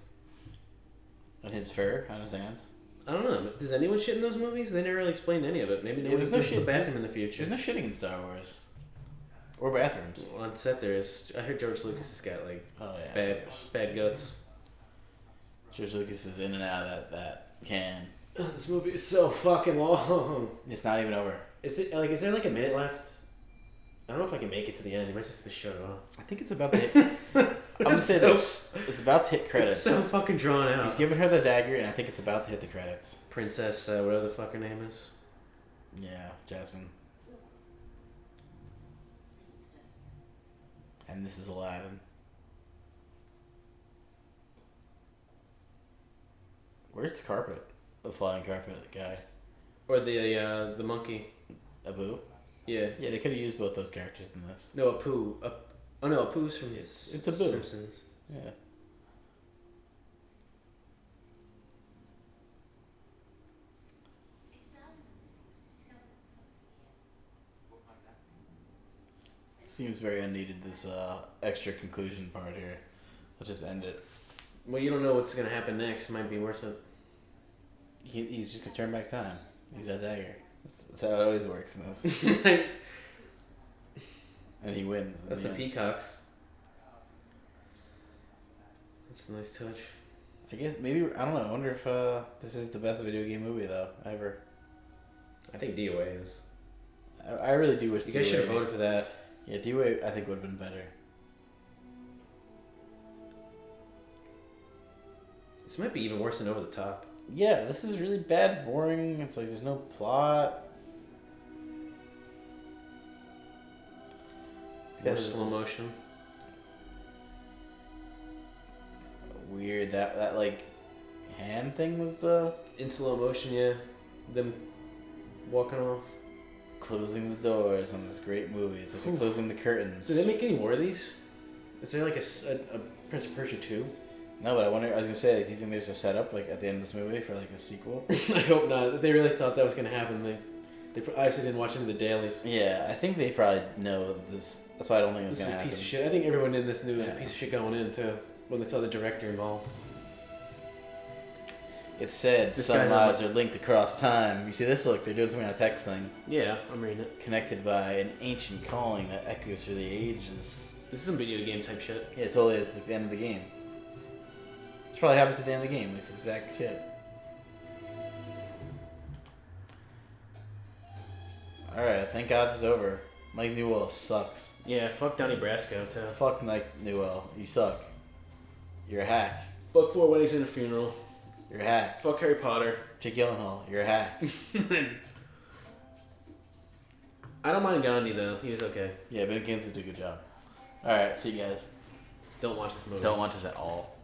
And his fur on his hands? I don't know. Does anyone shit in those movies? They never really explained any of it. Maybe no one there's goes to no the shit. bathroom in the future. There's no shitting in Star Wars. Or bathrooms. Well, on set there is. I heard George Lucas has got like Oh yeah. bad guts. George Lucas is in and out of that can. This movie is so fucking long. It's not even over. Is there like a minute left? I don't know if I can make it to the end. You might just have to shut it off. I think it's about to hit. I'm gonna say it's about to hit credits. It's so fucking drawn out. He's giving her the dagger, and I think it's about to hit the credits. Princess, whatever the fuck her name is. Yeah, Jasmine. And this is Aladdin. Where's the carpet? The flying carpet guy. Or the monkey. Abu? Yeah. Yeah, they could have used both those characters in this. No, Apu. Oh no, Apu's from It's Abu. Simpsons. Yeah. Seems very unneeded, this extra conclusion part here. Let's just end it. Well, you don't know what's gonna happen next. Might be worse than. He's just gonna turn back time. Use that dagger. That's how it always works in this. And he wins. That's the peacocks. That's a nice touch. I guess maybe I don't know. I wonder if this is the best video game movie though ever. I think DOA is. I really do wish you guys should have voted for that. Yeah, DOA I think would have been better. This might be even worse than Over the Top. Yeah, this is really bad, boring. It's like there's no plot. More slow motion. Weird that like hand thing was the in slow motion, yeah. Them walking off. Closing the doors on this great movie. It's like they're closing the curtains. Did they make any more of these? Is there like a Prince of Persia 2? No, but I wonder. I was gonna say, like, do you think there's a setup like at the end of this movie for like a sequel? I hope not. They really thought that was gonna happen. They obviously didn't watch any of the dailies. Yeah, I think they probably know this. That's why I don't think it's gonna happen. This is a piece of shit. I think everyone in this knew it was a piece of shit going in too when they saw the director involved. It said some lives are linked across time. You see this? Look, they're doing some kind of text thing. Yeah, I'm reading it. Connected by an ancient calling that echoes through the ages. This is some video game type shit. Yeah, it totally is. Like the end of the game. This probably happens at the end of the game, like this exact shit. Alright, thank God this is over. Mike Newell sucks. Yeah, fuck Donnie Brasco too. Fuck Mike Newell. You suck. You're a hack. Fuck 4 Weddings and a Funeral. You're a hack. Fuck Harry Potter. Jake Gyllenhaal. You're a hack. I don't mind Gandhi though. He was okay. Yeah, Ben Kingsley did a good job. Alright, see you guys. Don't watch this movie. Don't watch this at all.